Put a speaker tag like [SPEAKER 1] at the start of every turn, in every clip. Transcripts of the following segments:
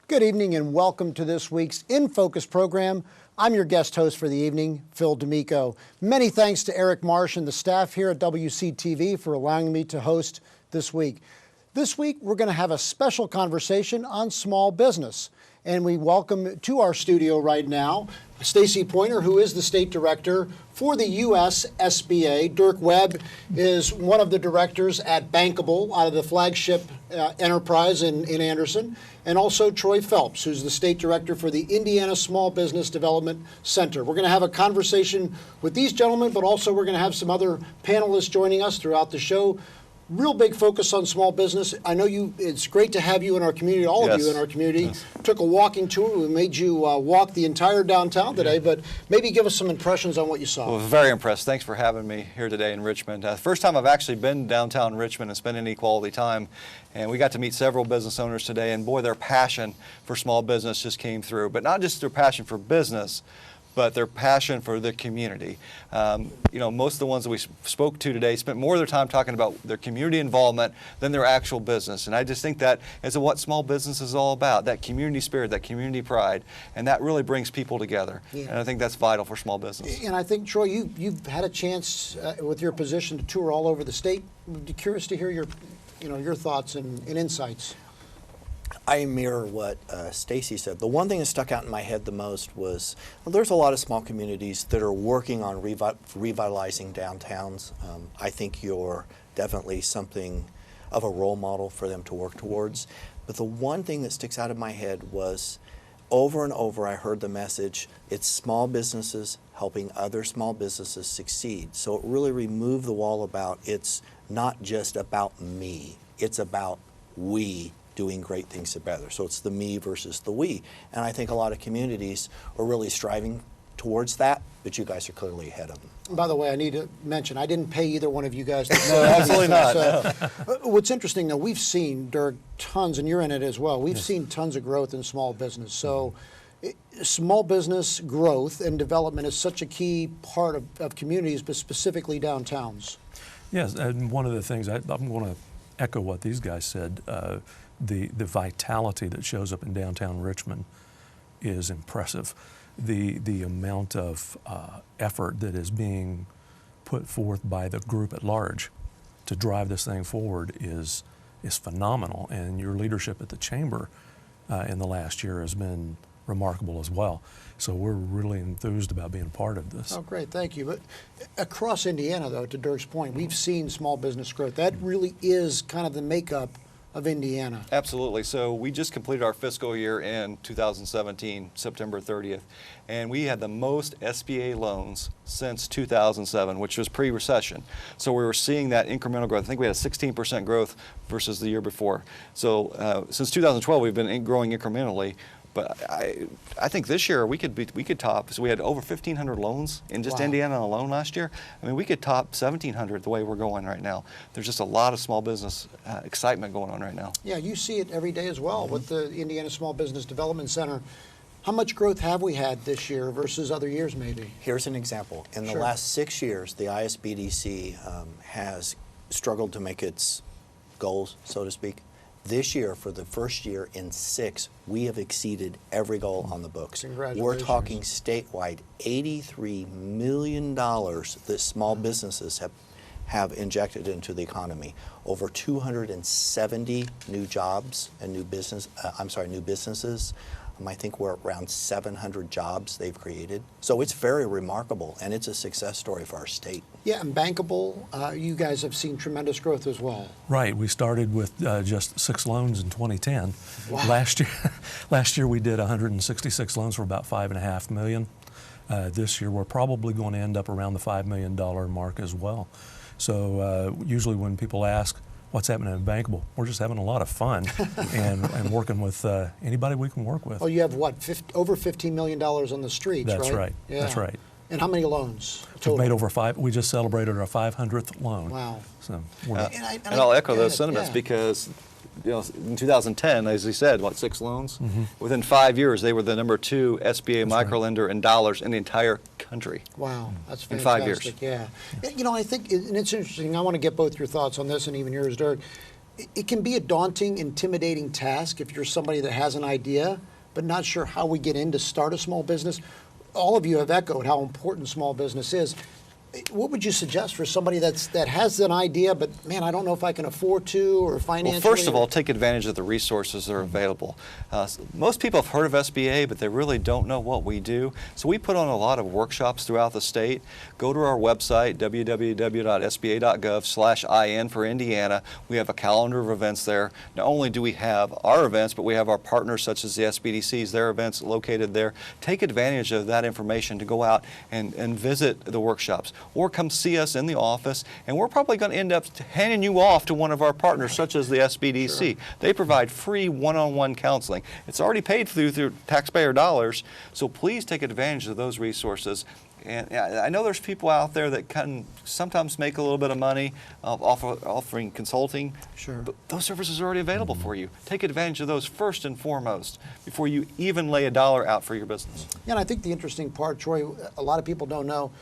[SPEAKER 1] Good evening and welcome to this week's In Focus program. I'm your guest host for the evening, Phil D'Amico. Many thanks to Eric Marsh and the staff here at WCTV for allowing me to host this week. This week, we're going to have a special conversation on small business. And we welcome to our studio right now, Stacey Poynter, who is the State Director for the U.S. SBA. Dirk Webb is one of the directors at Bankable, out of the flagship enterprise in Anderson. And also Troy Phelps, who's the State Director for the Indiana Small Business Development Center. We're going to have a conversation with these gentlemen, but also we're going to have some other panelists joining us throughout the show. Real big focus on small business. I know it's great to have you in our community, all of you in our community. Yes. Took a walking tour. We made you walk the entire downtown today, but maybe give us some impressions on what you saw.
[SPEAKER 2] Well, very impressed. Thanks for having me here today in Richmond. First time I've actually been downtown Richmond and spent any quality time. And we got to meet several business owners today, and boy, their passion for small business just came through. But not just their passion for business, but their passion for the community. Most of the ones that we spoke to today spent more of their time talking about their community involvement than their actual business. And I just think that is what small business is all about, that community spirit, that community pride, and that really brings people together. Yeah. And I think that's vital for small business. And
[SPEAKER 1] I think, Troy, you've had a chance with your position to tour all over the state. I'd be curious to hear your thoughts and insights.
[SPEAKER 3] I mirror what Stacey said. The one thing that stuck out in my head the most was there's a lot of small communities that are working on revitalizing downtowns. I think you're definitely something of a role model for them to work towards. But the one thing that sticks out in my head was over and over I heard the message, it's small businesses helping other small businesses succeed. So it really removed the wall about it's not just about me, it's about we doing great things together. So it's the me versus the we. And I think a lot of communities are really striving towards that, but you guys are clearly ahead of them.
[SPEAKER 1] By the way, I need to mention, I didn't pay either one of you guys.
[SPEAKER 2] No, absolutely not.
[SPEAKER 1] What's interesting, though, we've seen, Dirk, tons, and you're in it as well, we've seen tons of growth in small business. So small business growth and development is such a key part of communities, but specifically downtowns.
[SPEAKER 4] Yes, and one of the things, I'm going to echo what these guys said. The vitality that shows up in downtown Richmond is impressive. The amount of effort that is being put forth by the group at large to drive this thing forward is phenomenal. And your leadership at the chamber in the last year has been remarkable as well. So we're really enthused about being a part of this.
[SPEAKER 1] Oh, great, thank you. But across Indiana, though, to Dirk's point, we've seen small business growth. That really is kind of the makeup of Indiana.
[SPEAKER 2] Absolutely. So we just completed our fiscal year in 2017, September 30th, and we had the most SBA loans since 2007, which was pre-recession. So we were seeing that incremental growth. I think we had a 16% growth versus the year before. So since 2012, we've been growing incrementally. But I think this year we could top. So we had over 1,500 loans in just Indiana alone last year. I mean, we could top 1,700 the way we're going right now. There's just a lot of small business excitement going on right now.
[SPEAKER 1] Yeah, you see it every day as well with the Indiana Small Business Development Center. How much growth have we had this year versus other years, maybe?
[SPEAKER 3] Here's an example. In the last 6 years, the ISBDC has struggled to make its goals, so to speak. This year, for the first year in 6, we have exceeded every goal on the books. We're talking statewide $83 million that small businesses have injected into the economy. Over 270 new jobs and new businesses. I think we're around 700 jobs they've created. So it's very remarkable, and it's a success story for our state.
[SPEAKER 1] Yeah, and Bankable, you guys have seen tremendous growth as well.
[SPEAKER 4] Right. We started with just 6 loans in 2010. Wow. Last year we did 166 loans for about $5.5 million. This year we're probably going to end up around the $5 million mark as well. So usually when people ask, what's happening in Bankable? We're just having a lot of fun and working with anybody we can work with.
[SPEAKER 1] Oh, you have what, over $15 million on the streets, right?
[SPEAKER 4] That's right.
[SPEAKER 1] Yeah.
[SPEAKER 4] That's right.
[SPEAKER 1] And how many loans total?
[SPEAKER 4] We've made over 5. We just celebrated our 500th loan.
[SPEAKER 1] Wow.
[SPEAKER 4] So
[SPEAKER 2] and I'll echo those sentiments because in 2010, as he said, 6 loans? Mm-hmm. Within 5 years, they were the #2 SBA microlender in dollars in the entire country.
[SPEAKER 1] Wow, that's fantastic.
[SPEAKER 2] In 5 years.
[SPEAKER 1] Yeah. I think, and it's interesting, I want to get both your thoughts on this and even yours, Dirk. it can be a daunting, intimidating task if you're somebody that has an idea, but not sure how we get in to start a small business. All of you have echoed how important small business is. What would you suggest for somebody that has an idea, but man, I don't know if I can afford to or financially?
[SPEAKER 2] Well, first of all, take advantage of the resources that are available. Most people have heard of SBA, but they really don't know what we do. So we put on a lot of workshops throughout the state. Go to our website, www.sba.gov/IN for Indiana. We have a calendar of events there. Not only do we have our events, but we have our partners such as the SBDCs, their events located there. Take advantage of that information to go out and visit the workshops. Or come see us in the office, and we're probably going to end up handing you off to one of our partners, such as the SBDC. Sure. They provide free one-on-one counseling. It's already paid through taxpayer dollars, so please take advantage of those resources. And I know there's people out there that can sometimes make a little bit of money offering consulting.
[SPEAKER 1] Sure.
[SPEAKER 2] But those services are already available for you. Take advantage of those first and foremost before you even lay a dollar out for your business.
[SPEAKER 1] Yeah, and I think the interesting part, Troy, a lot of people don't know,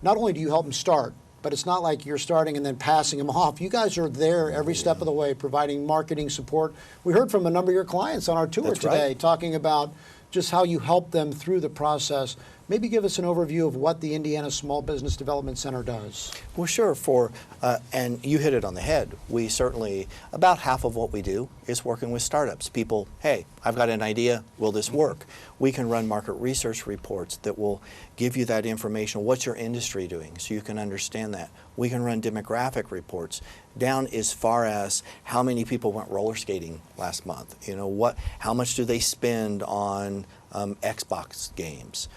[SPEAKER 1] not only do you help them start, but it's not like you're starting and then passing them off. You guys are there every step of the way, providing marketing support. We heard from a number of your clients on our tour today, talking about just how you help them through the process. Maybe give us an overview of what the Indiana Small Business Development Center does.
[SPEAKER 3] Well, sure. And you hit it on the head. We certainly, about half of what we do is working with startups. People, hey, I've got an idea. Will this work? We can run market research reports that will give you that information. What's your industry doing? So you can understand that. We can run demographic reports down as far as how many people went roller skating last month. You know, how much do they spend on Xbox games?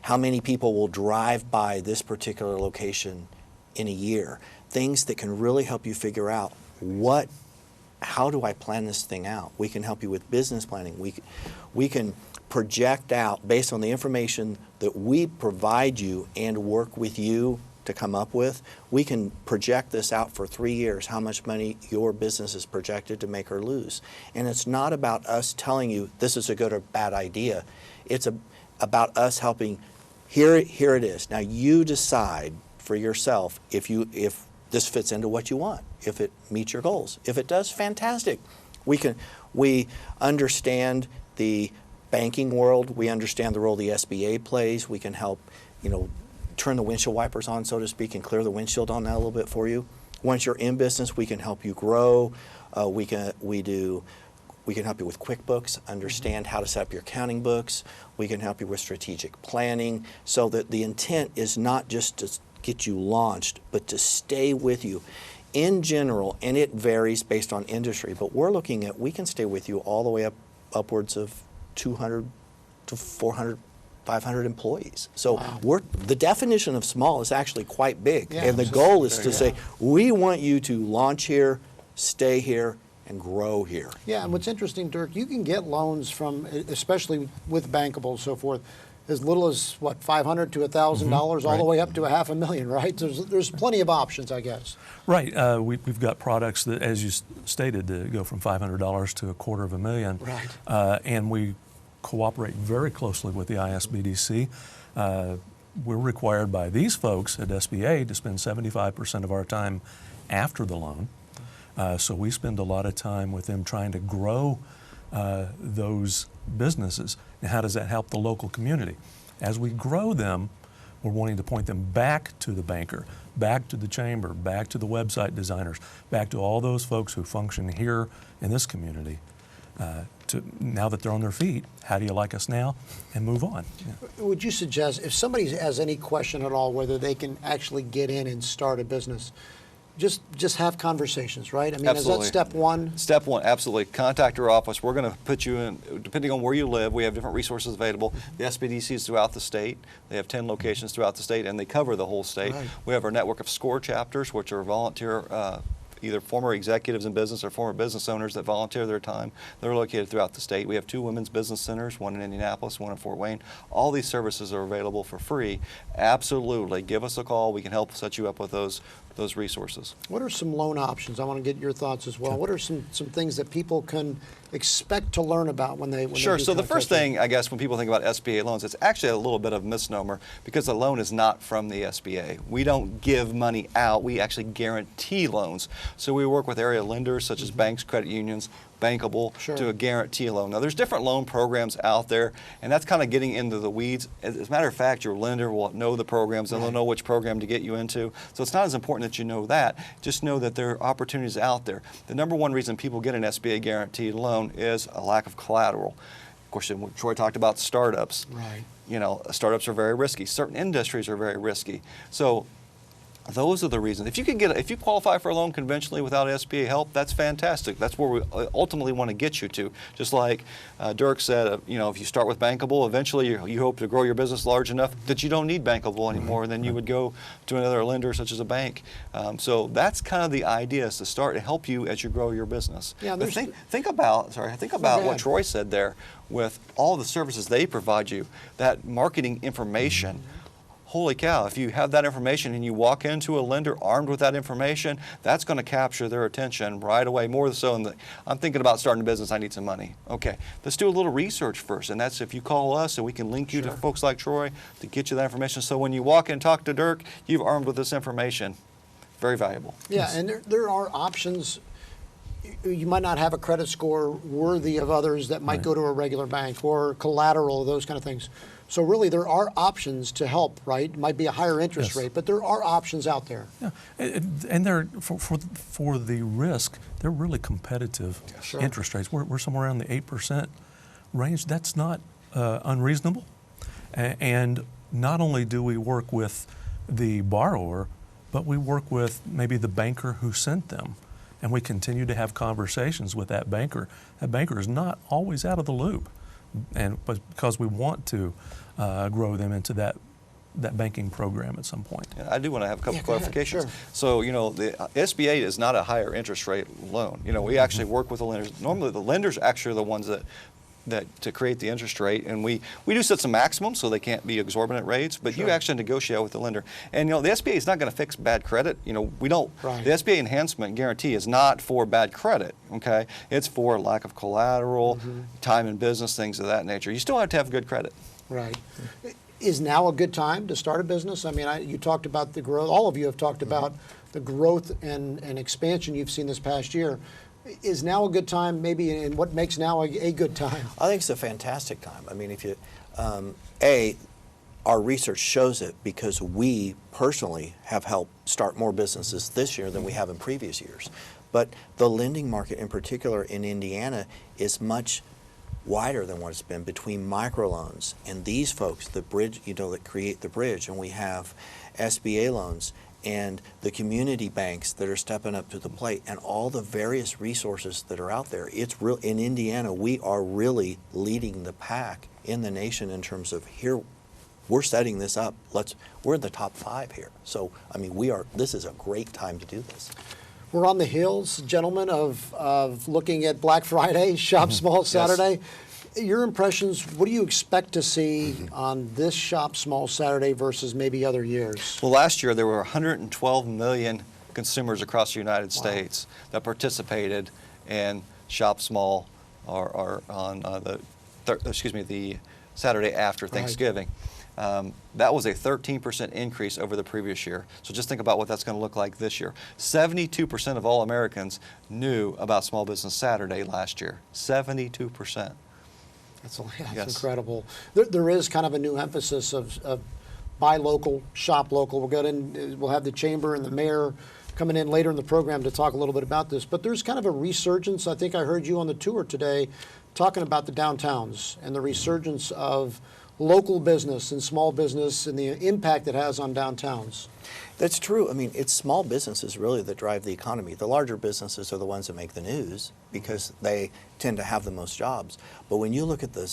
[SPEAKER 3] How many people will drive by this particular location in a year? Things that can really help you figure out how do I plan this thing out? We can help you with business planning. We can project out based on the information that we provide you and work with you to come up with. We can project this out for 3 years, how much money your business is projected to make or lose. And it's not about us telling you this is a good or bad idea. It's about us helping, here it is. Now you decide for yourself if this fits into what you want, if it meets your goals. If it does, fantastic. We understand the banking world. We understand the role the SBA plays. We can help, turn the windshield wipers on, so to speak, and clear the windshield on that a little bit for you. Once you're in business, we can help you grow. We can help you with QuickBooks, understand how to set up your accounting books. We can help you with strategic planning, so that the intent is not just to get you launched, but to stay with you. In general, and it varies based on industry, but we're looking at, we can stay with you all the way upwards of 200 to 400, 500 employees. So wow. The definition of small is actually quite big. Yeah, and the goal is to say, we want you to launch here, stay here, and grow here.
[SPEAKER 1] Yeah, and what's interesting, Dirk, you can get loans from, especially with Bankable and so forth, as little as, what, $500 to $1,000, all the way up to $500,000, right? There's plenty of options, I guess.
[SPEAKER 4] Right. We've got products that, as you stated, that go from $500 to $250,000.
[SPEAKER 1] Right.
[SPEAKER 4] And we cooperate very closely with the ISBDC. We're required by these folks at SBA to spend 75% of our time after the loan. So we spend a lot of time with them trying to grow those businesses. Now, how does that help the local community? As we grow them, we're wanting to point them back to the banker, back to the chamber, back to the website designers, back to all those folks who function here in this community. Now that they're on their feet, how do you like us now? And move on. Yeah.
[SPEAKER 1] Would you suggest, if somebody has any question at all, whether they can actually get in and start a business, just have conversations, right? I mean,
[SPEAKER 2] absolutely.
[SPEAKER 1] Is that step one?
[SPEAKER 2] Step one, absolutely. Contact our office. We're going to put you in, depending on where you live, we have different resources available. The SBDCs throughout the state. They have 10 locations throughout the state, and they cover the whole state. Right. We have our network of SCORE chapters, which are volunteer, either former executives in business or former business owners that volunteer their time. They're located throughout the state. We have 2 women's business centers, one in Indianapolis, one in Fort Wayne. All these services are available for free. Absolutely. Give us a call. We can help set you up with those resources.
[SPEAKER 1] What are some loan options? I want to get your thoughts as well. What are some things that people can expect to learn about when they
[SPEAKER 2] Sure. So the first thing, I guess, when people think about SBA loans, it's actually a little bit of a misnomer because the loan is not from the SBA. We don't give money out. We actually guarantee loans. So we work with area lenders such as banks, credit unions, Bankable,
[SPEAKER 1] Sure.
[SPEAKER 2] to a guarantee a loan. Now, there's different loan programs out there, and that's kind of getting into the weeds. As a matter of fact, your lender will know the programs, and they'll know which program to get you into. So it's not as important that you know that. Just know that there are opportunities out there. The number one reason people get an SBA guaranteed loan is a lack of collateral. Of course, Troy talked about startups.
[SPEAKER 1] Right.
[SPEAKER 2] You know, startups are very risky. Certain industries are very risky. So those are the reasons. If you qualify for a loan conventionally without SBA help, that's fantastic. That's where we ultimately want to get you to. Just like Dirk said, you know, if you start with Bankable, eventually you hope to grow your business large enough that you don't need Bankable anymore. Then you would go to another lender, such as a bank. So that's kind of the idea, is to start to help you as you grow your business.
[SPEAKER 1] Yeah,
[SPEAKER 2] but think about what Troy said there, with all the services they provide you, that marketing information. Holy cow, if you have that information and you walk into a lender armed with that information, that's going to capture their attention right away, more so than I'm thinking about starting a business, I need some money. Okay, let's do a little research first, and that's if you call us and we can link you to folks like Troy to get you that information. So when you walk in and talk to Dirk, you've armed with this information. Very valuable.
[SPEAKER 1] Yeah, and there are options. You might not have a credit score worthy of others that might go to a regular bank, or collateral, those kind of things. So really, there are options to help, right? It might be a higher interest rate, but there are options out there.
[SPEAKER 4] Yeah, and they're for the risk, they're really competitive interest rates. We're somewhere around the 8% range. That's not unreasonable. And not only do we work with the borrower, but we work with maybe the banker who sent them. And we continue to have conversations with that banker. That banker is not always out of the loop, but because we want to grow them into that banking program at some point.
[SPEAKER 2] Yeah, I do want to have a couple clarifications.
[SPEAKER 1] Sure.
[SPEAKER 2] So, you know, the SBA is not a higher interest rate loan. You know, we actually work with the lenders. Normally, the lenders actually are the ones that to create the interest rate, and we do set some maximums so they can't be exorbitant rates, but you actually negotiate with the lender. And you know, the SBA is not going to fix bad credit. You know, we don't.
[SPEAKER 1] Right.
[SPEAKER 2] The SBA enhancement guarantee is not for bad credit. Okay, it's for lack of collateral, time in business, things of that nature. You still have to have good credit.
[SPEAKER 1] Right. Is now a good time to start a business? I mean, you talked about the growth. All of you have talked about the growth and expansion you've seen this past year. Is now a good time, maybe, and what makes now a good time?
[SPEAKER 3] I think it's a fantastic time. I mean, if you, our research shows it, because we personally have helped start more businesses this year than we have in previous years. But the lending market in particular in Indiana is much wider than what it's been between microloans and these folks, the bridge, you know, that create the bridge, and we have SBA loans and the community banks that are stepping up to the plate, and all the various resources that are out there. It's real in Indiana. We are really leading the pack in the nation in terms of here. We're setting this up. We're in the top 5 here. So I mean, this is a great time to do this.
[SPEAKER 1] We're on the heels, gentlemen, of looking at Black Friday, Shop Small Saturday. Your impressions, what do you expect to see on this Shop Small Saturday versus maybe other years?
[SPEAKER 2] Well, last year there were 112 million consumers across the United States that participated in Shop Small or on the Saturday after Thanksgiving. That was a 13% increase over the previous year. So just think about what that's going to look like this year. 72% of all Americans knew about Small Business Saturday last year. 72%.
[SPEAKER 1] That's incredible. There is kind of a new emphasis of buy local, shop local. We'll have the chamber and the mayor coming in later in the program to talk a little bit about this. But there's kind of a resurgence. I think I heard you on the tour today talking about the downtowns and the resurgence of local business and small business and the impact it has on downtowns.
[SPEAKER 3] That's true. I mean, it's small businesses really that drive the economy. The larger businesses are the ones that make the news because they tend to have the most jobs. But when you look at the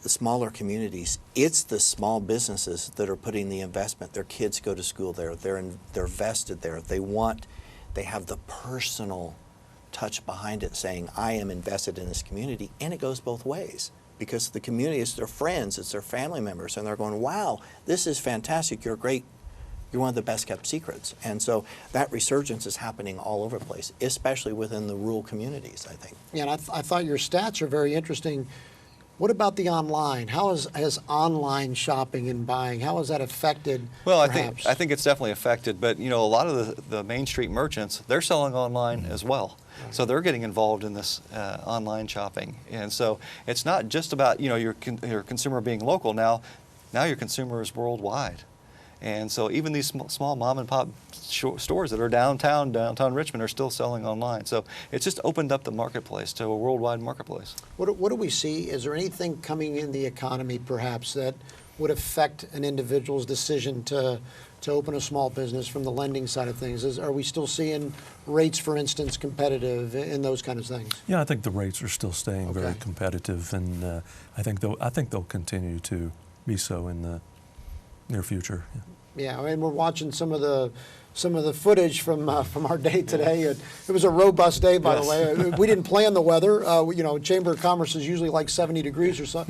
[SPEAKER 3] smaller communities, it's the small businesses that are putting the investment. Their kids go to school there. They're vested there. They have the personal touch behind it, saying, I am invested in this community, and it goes both ways. Because the community is their friends, it's their family members, and they're going, wow, this is fantastic, you're great, you're one of the best kept secrets. And so that resurgence is happening all over the place, especially within the rural communities, I think.
[SPEAKER 1] Yeah, and I thought your stats are very interesting. What about the online? How has online shopping and buying, how has that affected?
[SPEAKER 2] Well,
[SPEAKER 1] perhaps?
[SPEAKER 2] I think it's definitely affected, but you know, a lot of the Main Street merchants, they're selling online as well. So they're getting involved in this online shopping. And so it's not just about, you know, your consumer being local now your consumer is worldwide. And so even these small mom and pop stores that are downtown Richmond are still selling online. So it's just opened up the marketplace to a worldwide marketplace.
[SPEAKER 1] What do we see? Is there anything coming in the economy perhaps that would affect an individual's decision to open a small business from the lending side of things? Are we still seeing rates, for instance, competitive in those kind of things?
[SPEAKER 4] Yeah, I think the rates are still staying very
[SPEAKER 1] Okay.
[SPEAKER 4] competitive, and I think they'll continue to be so in the near future.
[SPEAKER 1] Yeah, I mean, we're watching some of the footage from our day today. It was a robust day, by the way. We didn't plan the weather. You know, Chamber of Commerce is usually like 70 degrees or so.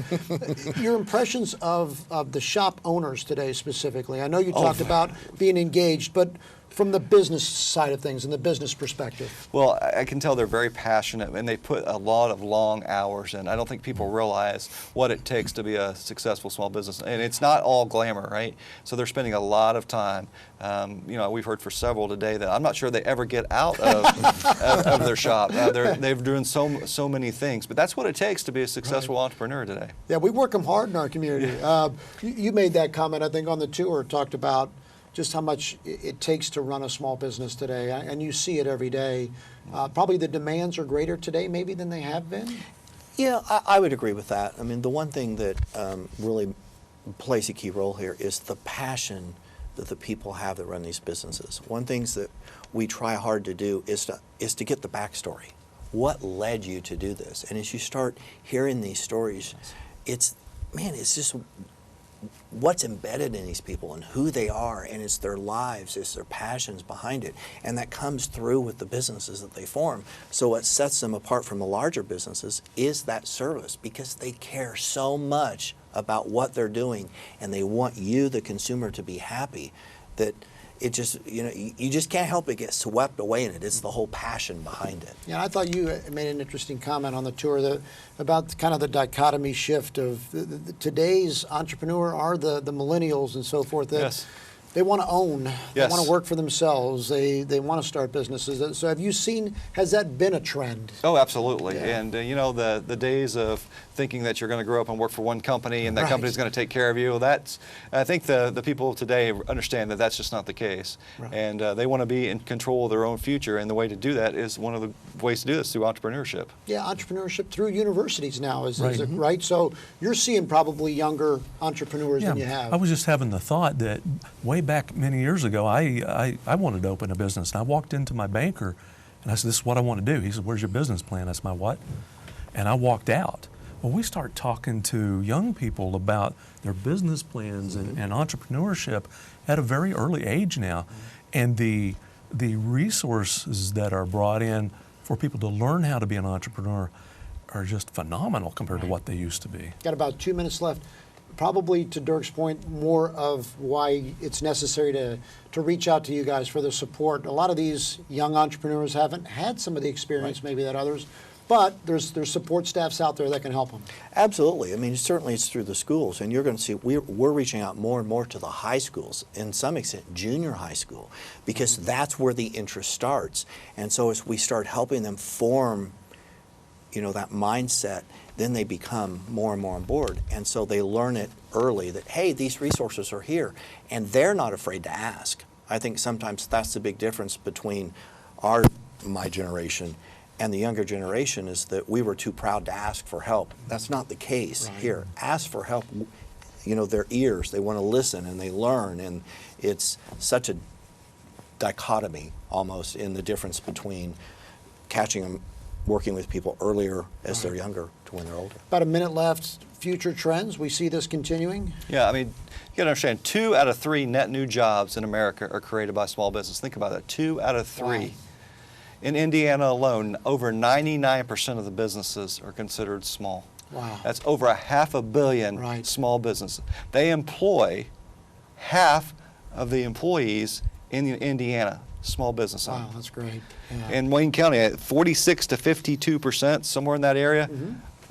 [SPEAKER 1] Your impressions of the shop owners today specifically? I know you talked about being engaged, but from the business side of things and the business perspective.
[SPEAKER 2] Well, I can tell they're very passionate, and they put a lot of long hours in. I don't think people realize what it takes to be a successful small business, and it's not all glamour, right? So they're spending a lot of time. You know, we've heard for several today that I'm not sure they ever get out of their shop. They're doing so many things, but that's what it takes to be a successful entrepreneur today.
[SPEAKER 1] Yeah, we work them hard in our community. You made that comment, I think, on the tour, talked about just how much it takes to run a small business today, and you see it every day. Probably the demands are greater today maybe than they have been?
[SPEAKER 3] Yeah, I would agree with that. I mean, the one thing that really plays a key role here is the passion that the people have that run these businesses. One thing that we try hard to do is to get the backstory. What led you to do this? And as you start hearing these stories, it's just what's embedded in these people and who they are, and it's their lives, it's their passions behind it, and that comes through with the businesses that they form. So what sets them apart from the larger businesses is that service, because they care so much about what they're doing, and they want you, the consumer, to be happy, that it just, you know, you just can't help but get swept away in it. It's the whole passion behind it.
[SPEAKER 1] Yeah, I thought you made an interesting comment on the tour about kind of the dichotomy shift of today's entrepreneur are the millennials and so forth.
[SPEAKER 2] Yes.
[SPEAKER 1] They want to own. They
[SPEAKER 2] Yes.
[SPEAKER 1] want to work for themselves. They want to start businesses. So have you seen, has that been a trend?
[SPEAKER 2] Oh, absolutely.
[SPEAKER 1] Yeah.
[SPEAKER 2] And you know, the days of thinking that you're going to grow up and work for one company and that
[SPEAKER 1] Right.
[SPEAKER 2] company's going to take care of you, I think the people today understand that that's just not the case.
[SPEAKER 1] Right.
[SPEAKER 2] And they want to be in control of their own future, and the way to do that is one of the ways to do this through entrepreneurship.
[SPEAKER 1] Yeah, entrepreneurship through universities now, is
[SPEAKER 4] Right.
[SPEAKER 1] it right? So you're seeing probably younger entrepreneurs than you have.
[SPEAKER 4] I was just having the thought that way back many years ago, I wanted to open a business, and I walked into my banker, and I said, "This is what I want to do." He said, "Where's your business plan?" I said, "My what?" And I walked out. Well, we start talking to young people about their business plans and entrepreneurship at a very early age now, and the resources that are brought in for people to learn how to be an entrepreneur are just phenomenal compared to what they used to be.
[SPEAKER 1] Got about 2 minutes left. Probably to Dirk's point, more of why it's necessary to reach out to you guys for the support. A lot of these young entrepreneurs haven't had some of the experience maybe that others, but there's support staffs out there that can help them.
[SPEAKER 3] Absolutely. I mean, certainly it's through the schools, and you're going to see we're reaching out more and more to the high schools, in some extent junior high school, because that's where the interest starts. And so as we start helping them form, you know, that mindset, then they become more and more on board. And so they learn it early that, hey, these resources are here, and they're not afraid to ask. I think sometimes that's the big difference between my generation and the younger generation, is that we were too proud to ask for help. That's not the case here. Ask for help. You know, their ears, they want to listen and they learn, and it's such a dichotomy almost in the difference between catching them working with people earlier as they're younger to when they're older.
[SPEAKER 1] About a minute left. Future trends, we see this continuing?
[SPEAKER 2] Yeah, I mean, you got to understand, 2 out of 3 net new jobs in America are created by small business. Think about that, 2 out of 3.
[SPEAKER 1] Wow.
[SPEAKER 2] In Indiana alone, over 99% of the businesses are considered small.
[SPEAKER 1] Wow.
[SPEAKER 2] That's over 500 million small businesses. They employ half of the employees in Indiana, small business owners.
[SPEAKER 1] Wow, that's great. Yeah.
[SPEAKER 2] In Wayne County, 46 to 52%, somewhere in that area,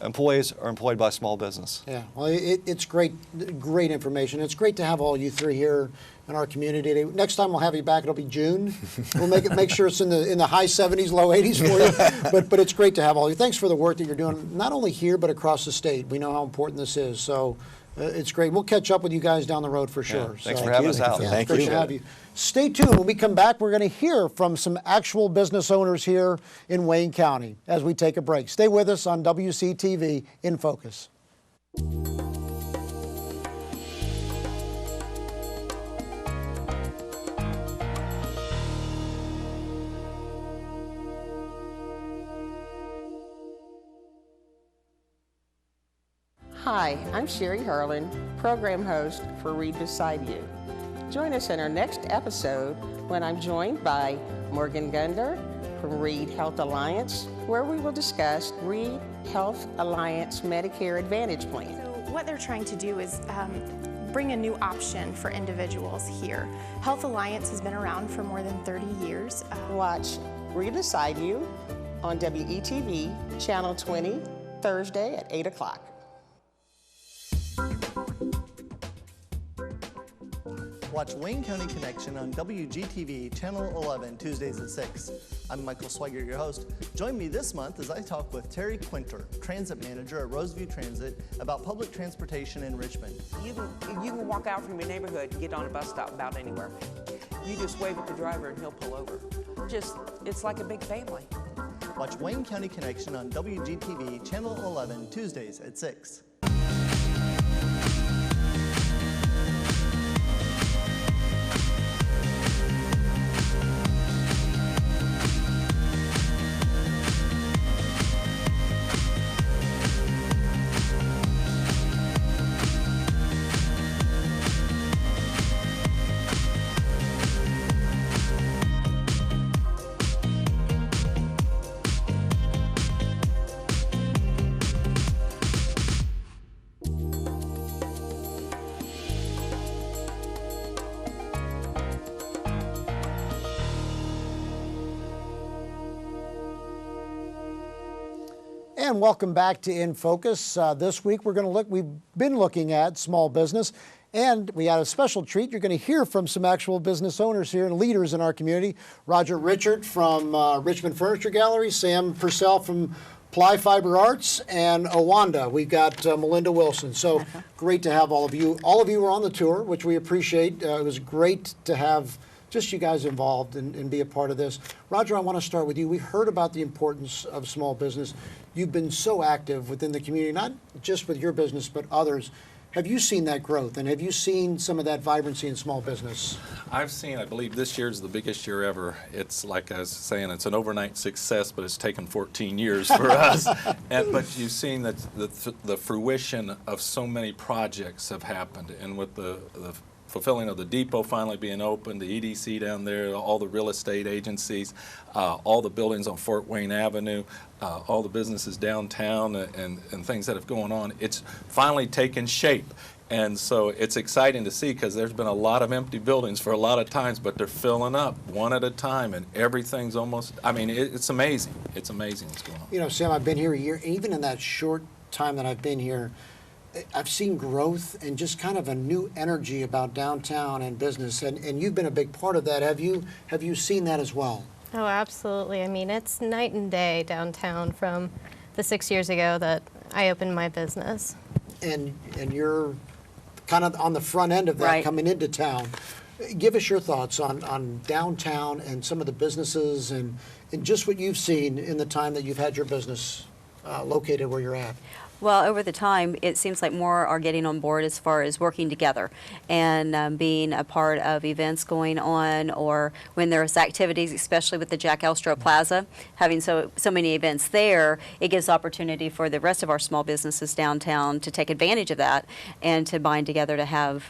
[SPEAKER 2] employees are employed by small business.
[SPEAKER 1] Yeah, well, it's great information. It's great to have all you three here in our community. Next time we'll have you back, it'll be June. We'll make sure it's in the high 70s, low 80s for you. But it's great to have all you. Thanks for the work that you're doing, not only here but across the state. We know how important this is. So it's great. We'll catch up with you guys down the road for sure.
[SPEAKER 2] Yeah, thanks for having us out.
[SPEAKER 1] Yeah,
[SPEAKER 3] Thank
[SPEAKER 1] great
[SPEAKER 3] you.
[SPEAKER 1] to have you. Stay tuned. When we come back, we're going to hear from some actual business owners here in Wayne County as we take a break. Stay with us on WCTV In Focus.
[SPEAKER 5] Hi, I'm Sherry Herlin, program host for Read Beside You. Join us in our next episode when I'm joined by Morgan Gunder from Read Health Alliance, where we will discuss Read Health Alliance Medicare Advantage Plan.
[SPEAKER 6] So what they're trying to do is bring a new option for individuals here. Health Alliance has been around for more than 30 years.
[SPEAKER 5] Watch Read Beside You on WETV, Channel 20, Thursday at 8 o'clock.
[SPEAKER 7] Watch Wayne County Connection on WGTV Channel 11, Tuesdays at 6. I'm Michael Swigert, your host. Join me this month as I talk with Terry Poynter, Transit Manager at Roseview Transit, about public transportation in Richmond.
[SPEAKER 8] You can walk out from your neighborhood and get on a bus stop about anywhere. You just wave at the driver and he'll pull over. It's like a big family.
[SPEAKER 7] Watch Wayne County Connection on WGTV Channel 11, Tuesdays at 6.
[SPEAKER 1] And welcome back to In Focus. This week we've been looking at small business, and we had a special treat. You're going to hear from some actual business owners here and leaders in our community. Richert from Richmond Furniture Gallery, Sam Purcell from Ply Fiber Arts, and Owanda. We've got Melinda Wilson. So great to have all of you. All of you were on the tour, which we appreciate. It was great to have just you guys involved and be a part of this. Roger, I want to start with you. We heard about the importance of small business. You've been so active within the community, not just with your business, but others. Have you seen that growth, and have you seen some of that vibrancy in small business?
[SPEAKER 9] I believe this year is the biggest year ever. It's like I was saying, it's an overnight success, but it's taken 14 years for us. But you've seen that the fruition of so many projects have happened, and with the fulfilling of the depot finally being open, the EDC down there, all the real estate agencies, all the buildings on Fort Wayne Avenue, all the businesses downtown and things that have gone on, it's finally taken shape. And so it's exciting to see, because there's been a lot of empty buildings for a lot of times, but they're filling up one at a time, and everything's almost, it's amazing. It's amazing what's going on.
[SPEAKER 1] You know, Sam, I've been here a year, and even in that short time that I've been here, I've seen growth and just kind of a new energy about downtown and business, and you've been a big part of that. Have you seen that as well?
[SPEAKER 10] Oh, absolutely. I mean, it's night and day downtown from the 6 years ago that I opened my business. And
[SPEAKER 1] you're kind of on the front end of that, right, coming into town. Give us your thoughts on downtown and some of the businesses and just what you've seen in the time that you've had your business located where you're at.
[SPEAKER 11] Well, over the time, it seems like more are getting on board as far as working together and being a part of events going on, or when there's activities, especially with the Jack Elstro Plaza, having so many events there, it gives opportunity for the rest of our small businesses downtown to take advantage of that and to bind together to have,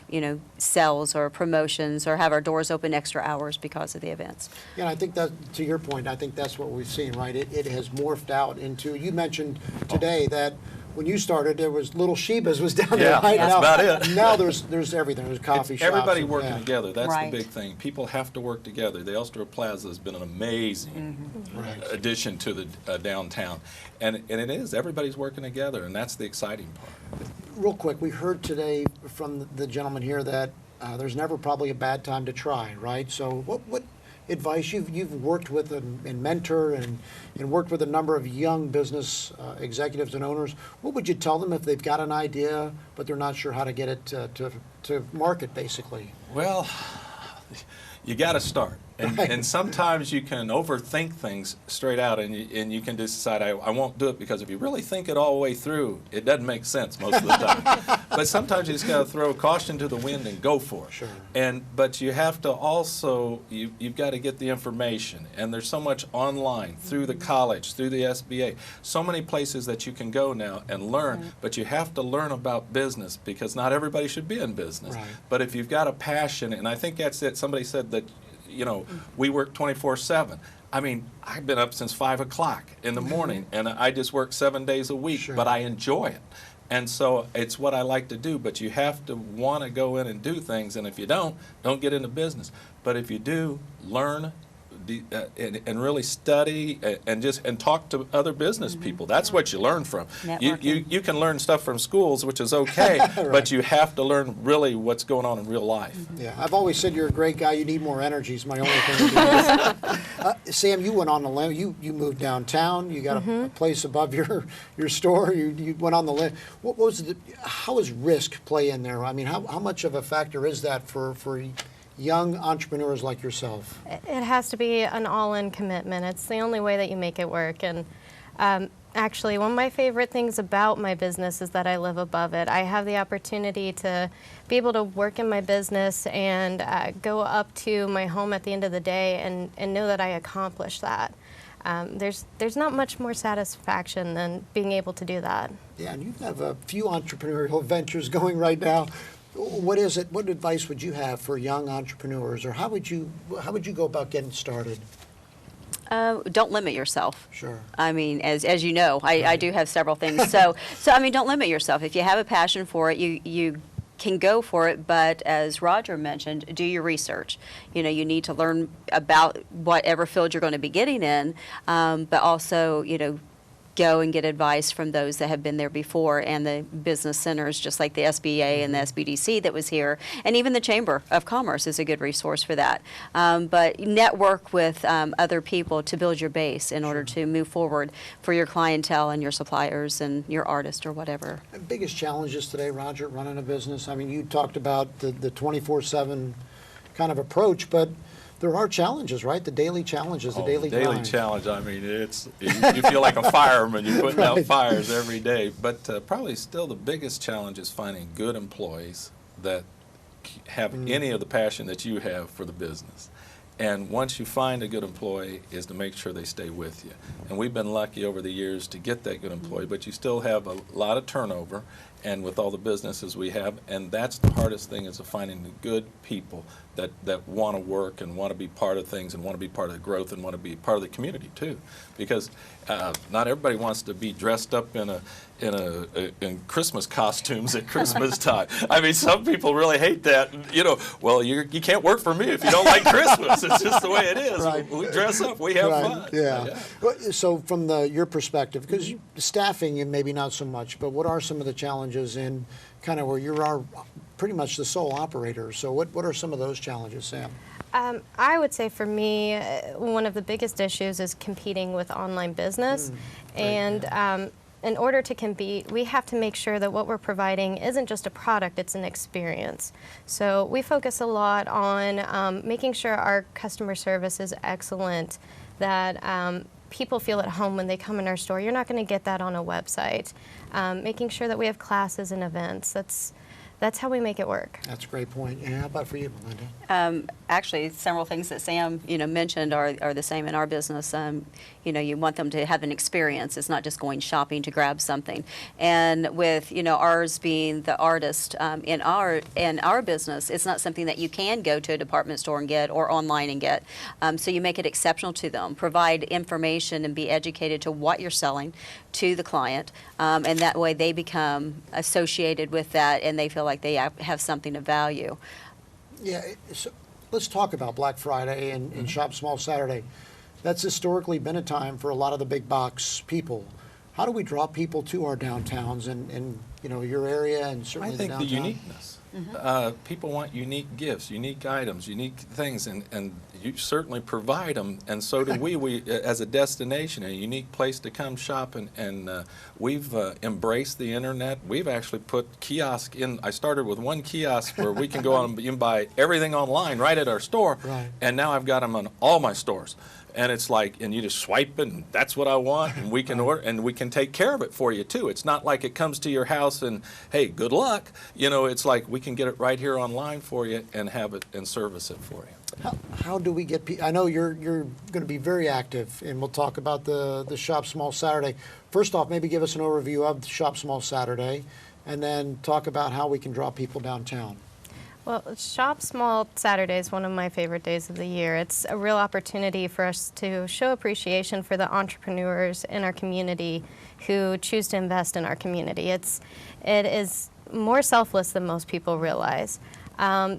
[SPEAKER 11] sales or promotions or have our doors open extra hours because of the events.
[SPEAKER 1] Yeah, I think that, to your point, I think that's what we've seen, right? It has morphed out into, you mentioned today that when you started, there was Little Sheba's was down there.
[SPEAKER 9] Yeah,
[SPEAKER 1] Right
[SPEAKER 9] that's
[SPEAKER 1] now,
[SPEAKER 9] about it.
[SPEAKER 1] Now there's everything. There's coffee
[SPEAKER 9] It's
[SPEAKER 1] shops.
[SPEAKER 9] everybody
[SPEAKER 1] and-
[SPEAKER 9] working
[SPEAKER 1] yeah.
[SPEAKER 9] together. That's
[SPEAKER 11] Right.
[SPEAKER 9] the big thing. People have to work together. The Elster Plaza has been an amazing addition to the downtown. And it is. Everybody's working together, and that's the exciting part.
[SPEAKER 1] Real quick, we heard today from the gentleman here that there's never probably a bad time to try, right? So what advice you've worked with and mentor and worked with a number of young business executives and owners, what would you tell them if they've got an idea but they're not sure how to get it to market, basically?
[SPEAKER 9] Well, you got to start. And,
[SPEAKER 1] Right.
[SPEAKER 9] and sometimes you can overthink things straight out, and you can just decide, I won't do it, because if you really think it all the way through, it doesn't make sense most of the time. But sometimes you just got to throw caution to the wind and go for it.
[SPEAKER 1] Sure.
[SPEAKER 9] But you have to also, you've got to get the information, and there's so much online, through the college, through the SBA, so many places that you can go now and learn, but you have to learn about business, because not everybody should be in business.
[SPEAKER 1] Right.
[SPEAKER 9] But if you've got a passion, and I think that's it, somebody said that, we work 24/7. I mean, I've been up since 5 o'clock in the morning, and I just work 7 days a week,
[SPEAKER 1] Sure.
[SPEAKER 9] but I enjoy it. And so it's what I like to do, but you have to want to go in and do things, and if you don't get into business. But if you do, learn and really study and talk to other business people. That's what you learn from. You can learn stuff from schools, which is okay,
[SPEAKER 1] Right.
[SPEAKER 9] but you have to learn really what's going on in real life.
[SPEAKER 1] Yeah, I've always said you're a great guy. You need more energy is my only thing to do. Sam, you went on the limb. You moved downtown. You got a place above your store. You went on the limb. What was how does risk play in there? I mean, how much of a factor is that for young entrepreneurs like yourself?
[SPEAKER 10] It has to be an all-in commitment. It's the only way that you make it work. And actually, one of my favorite things about my business is that I live above it. I have the opportunity to be able to work in my business and go up to my home at the end of the day and know that I accomplished that. There's not much more satisfaction than being able to do that.
[SPEAKER 1] Yeah, and you have a few entrepreneurial ventures going right now. What is it? What advice would you have for young entrepreneurs, or how would you go about getting started?
[SPEAKER 11] Don't limit yourself.
[SPEAKER 1] Sure.
[SPEAKER 11] I mean, as you know, I do have several things. So I mean, don't limit yourself. If you have a passion for it, you can go for it. But as Roger mentioned, do your research. You need to learn about whatever field you're going to be getting in, but also, go and get advice from those that have been there before, and the business centers, just like the SBA and the SBDC that was here, and even the Chamber of Commerce is a good resource for that. But network with other people to build your base in order to move forward for your clientele and your suppliers and your artist or whatever.
[SPEAKER 1] The biggest challenges today, Roger, running a business? I mean, you talked about the 24/7 kind of approach, but there are challenges, right? The daily challenges, the daily grind.
[SPEAKER 9] Challenge. I mean, you feel like a fireman. You're putting out fires every day. But probably still the biggest challenge is finding good employees that have any of the passion that you have for the business. And once you find a good employee, is to make sure they stay with you. And we've been lucky over the years to get that good employee, but you still have a lot of turnover, and with all the businesses we have, and that's the hardest thing, is finding the good people that want to work and want to be part of things and want to be part of the growth and want to be part of the community too. Because not everybody wants to be dressed up in Christmas costumes at Christmas time. I mean, some people really hate that. Well, you can't work for me if you don't like Christmas. It's just the way it is.
[SPEAKER 1] Right.
[SPEAKER 9] We dress up, we have fun.
[SPEAKER 1] Yeah. Well, so from your perspective, because staffing, maybe not so much, but what are some of the challenges in kind of where you are pretty much the sole operator? So what are some of those challenges, Sam?
[SPEAKER 10] I would say for me, one of the biggest issues is competing with online business. And in order to compete, we have to make sure that what we're providing isn't just a product, it's an experience. So we focus a lot on making sure our customer service is excellent, that people feel at home when they come in our store. You're not going to get that on a website. Making sure that we have classes and events. that's how we make it work.
[SPEAKER 1] That's a great point. And how about for you, Melinda?
[SPEAKER 11] Actually, several things that Sam, mentioned are the same in our business. You want them to have an experience. It's not just going shopping to grab something. And with, ours being the artist in our business, it's not something that you can go to a department store and get or online and get. So you make it exceptional to them, provide information and be educated to what you're selling to the client, and that way they become associated with that and they feel like they have something of value.
[SPEAKER 1] Yeah, so let's talk about Black Friday and Shop Small Saturday. That's historically been a time for a lot of the big box people. How do we draw people to our downtowns and your area and certainly
[SPEAKER 9] I think
[SPEAKER 1] the
[SPEAKER 9] the
[SPEAKER 1] downtown?
[SPEAKER 9] uniqueness. People want unique gifts, unique items, unique things, and you certainly provide them, and so do we. We, as a destination, a unique place to come shop, and we've embraced the internet. We've actually put kiosk in. I started with one kiosk where we can go on and buy everything online right at our store,
[SPEAKER 1] right.
[SPEAKER 9] And now I've got them on all my stores. And it's like, and you just swipe it, and that's what I want, and we can order, and we can take care of it for you too. It's not like it comes to your house and, hey, good luck. It's like we can get it right here online for you and have it and service it for you.
[SPEAKER 1] How do we get people? I know you're going to be very active, and we'll talk about the Shop Small Saturday. First off, maybe give us an overview of the Shop Small Saturday, and then talk about how we can draw people downtown.
[SPEAKER 10] Well, Shop Small Saturday is one of my favorite days of the year. It's a real opportunity for us to show appreciation for the entrepreneurs in our community who choose to invest in our community. It is more selfless than most people realize.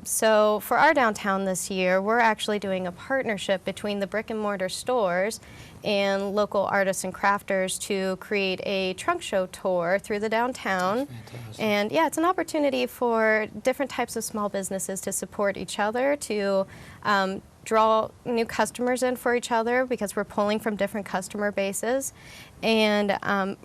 [SPEAKER 10] So for our downtown this year, we're actually doing a partnership between the brick and mortar stores and local artists and crafters to create a trunk show tour through the downtown. And yeah, it's an opportunity for different types of small businesses to support each other, to draw new customers in for each other because we're pulling from different customer bases, and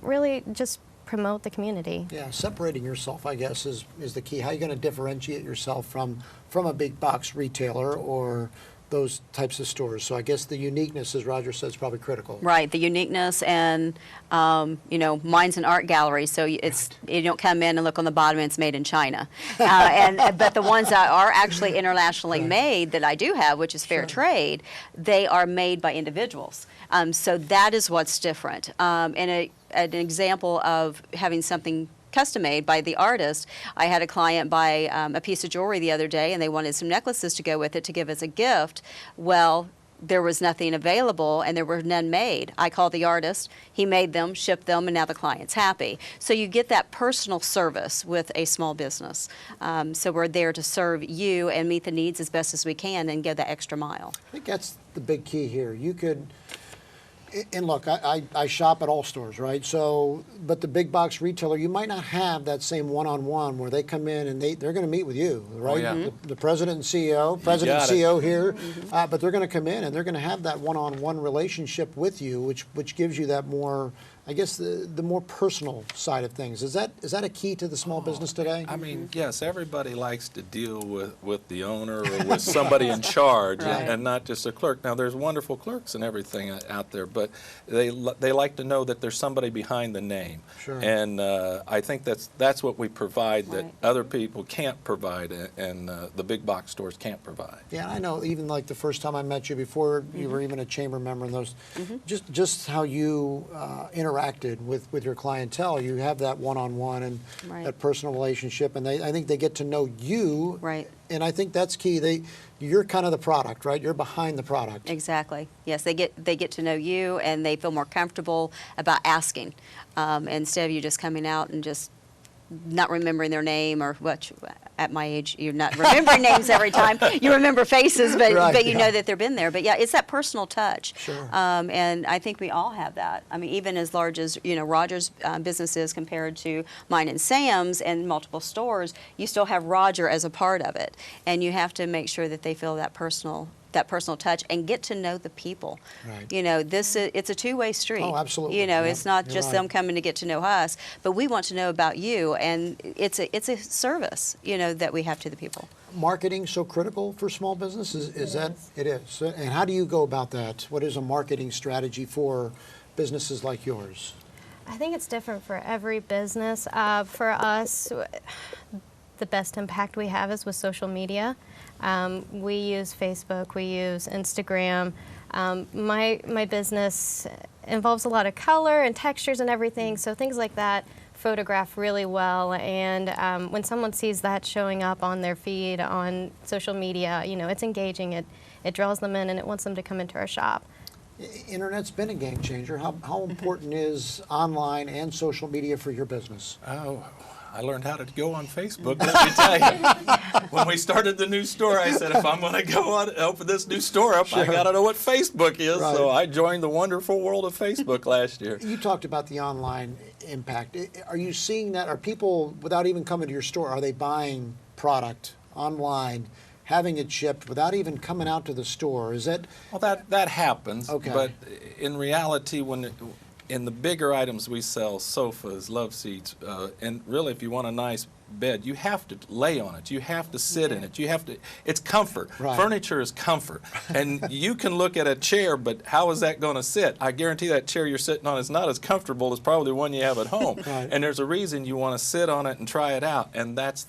[SPEAKER 10] really just promote the community.
[SPEAKER 1] Yeah, separating yourself, I guess, is the key. How are you going to differentiate yourself from a big box retailer or those types of stores? So I guess the uniqueness, as Roger said, is probably critical.
[SPEAKER 11] Right, the uniqueness, and mine's an art gallery, so it's you don't come in and look on the bottom and it's made in China. But the ones that are actually internationally made that I do have, which is fair trade, they are made by individuals. So that is what's different. And an example of having something custom made by the artist, I had a client buy a piece of jewelry the other day, and they wanted some necklaces to go with it to give as a gift. Well, there was nothing available and there were none made. I called the artist, he made them, shipped them, and now the client's happy. So you get that personal service with a small business. So we're there to serve you and meet the needs as best as we can and go the extra mile.
[SPEAKER 1] I think that's the big key here. You could, and look, I shop at all stores, right? So, but the big box retailer, you might not have that same one-on-one where they come in and they're going to meet with you, right?
[SPEAKER 9] Oh, yeah.
[SPEAKER 1] The president and CEO here, but they're going to come in and they're going to have that one-on-one relationship with you, which gives you that more, I guess, the more personal side of things. Is that a key to the small business today?
[SPEAKER 9] I mean, yes, everybody likes to deal with the owner or with somebody in charge, and not just a clerk. Now, there's wonderful clerks and everything out there, but they like to know that there's somebody behind the name.
[SPEAKER 1] Sure.
[SPEAKER 9] And I think that's what we provide that other people can't provide, and the big box stores can't provide.
[SPEAKER 1] Yeah, I know. Even like the first time I met you, before you were even a chamber member, and those, just how you interacted with your clientele, you have that one-on-one and that personal relationship, and I think they get to know you.
[SPEAKER 11] Right.
[SPEAKER 1] And I think that's key. You're kind of the product, right? You're behind the product.
[SPEAKER 11] Exactly. Yes, they get to know you, and they feel more comfortable about asking instead of you just coming out and just not remembering their name, or what. At my age, you're not remembering names every time. You remember faces, but you know that they've been there. But yeah, it's that personal touch.
[SPEAKER 1] Sure.
[SPEAKER 11] And I think we all have that. I mean, even as large as Roger's business is compared to mine and Sam's and multiple stores, you still have Roger as a part of it, and you have to make sure that they feel that personal touch and get to know the people.
[SPEAKER 1] Right.
[SPEAKER 11] It's a two-way street.
[SPEAKER 1] Oh, absolutely.
[SPEAKER 11] It's not just them coming to get to know us, but we want to know about you, and it's a service, that we have to the people.
[SPEAKER 1] Marketing so critical for small business? Is that it is? And how do you go about that? What is a marketing strategy for businesses like yours?
[SPEAKER 10] I think it's different for every business. For us, the best impact we have is with social media. We use Facebook, we use Instagram. My business involves a lot of color and textures and everything, so things like that photograph really well. And when someone sees that showing up on their feed on social media, you know, it's engaging, it draws them in, and it wants them to come into our shop.
[SPEAKER 1] Internet's been a game changer. How important is online and social media for your business?
[SPEAKER 9] Oh, I learned how to go on Facebook, let me tell you. When we started the new store, I said, if I'm going to go on open this new store up, I got to know what Facebook is.
[SPEAKER 1] Right.
[SPEAKER 9] So I joined the wonderful world of Facebook last year.
[SPEAKER 1] You talked about the online impact. Are you seeing that? Are people, without even coming to your store, are they buying product online, having it shipped without even coming out to the store? Is that?
[SPEAKER 9] Well, that happens.
[SPEAKER 1] Okay.
[SPEAKER 9] But in reality, in the bigger items we sell, sofas, love seats, and really if you want a nice bed, you have to lay on it. You have to sit in it. It's comfort.
[SPEAKER 1] Right.
[SPEAKER 9] Furniture is comfort. And you can look at a chair, but how is that going to sit? I guarantee that chair you're sitting on is not as comfortable as probably the one you have at home.
[SPEAKER 1] Right.
[SPEAKER 9] And there's a reason you want to sit on it and try it out. And that's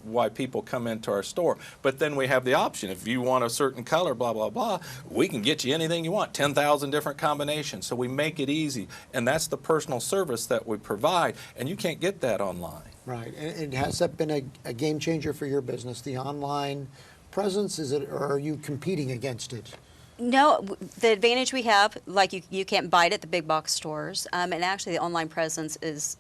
[SPEAKER 9] why people come into our store. But then we have the option. If you want a certain color, blah, blah, blah, we can get you anything you want, 10,000 different combinations. So we make it easy. And that's the personal service that we provide. And you can't get that online.
[SPEAKER 1] Right. And has that been a game changer for your business, the online presence? Or are you competing against it?
[SPEAKER 11] No, the advantage we have, like you can't buy it at the big box stores. And actually the online presence is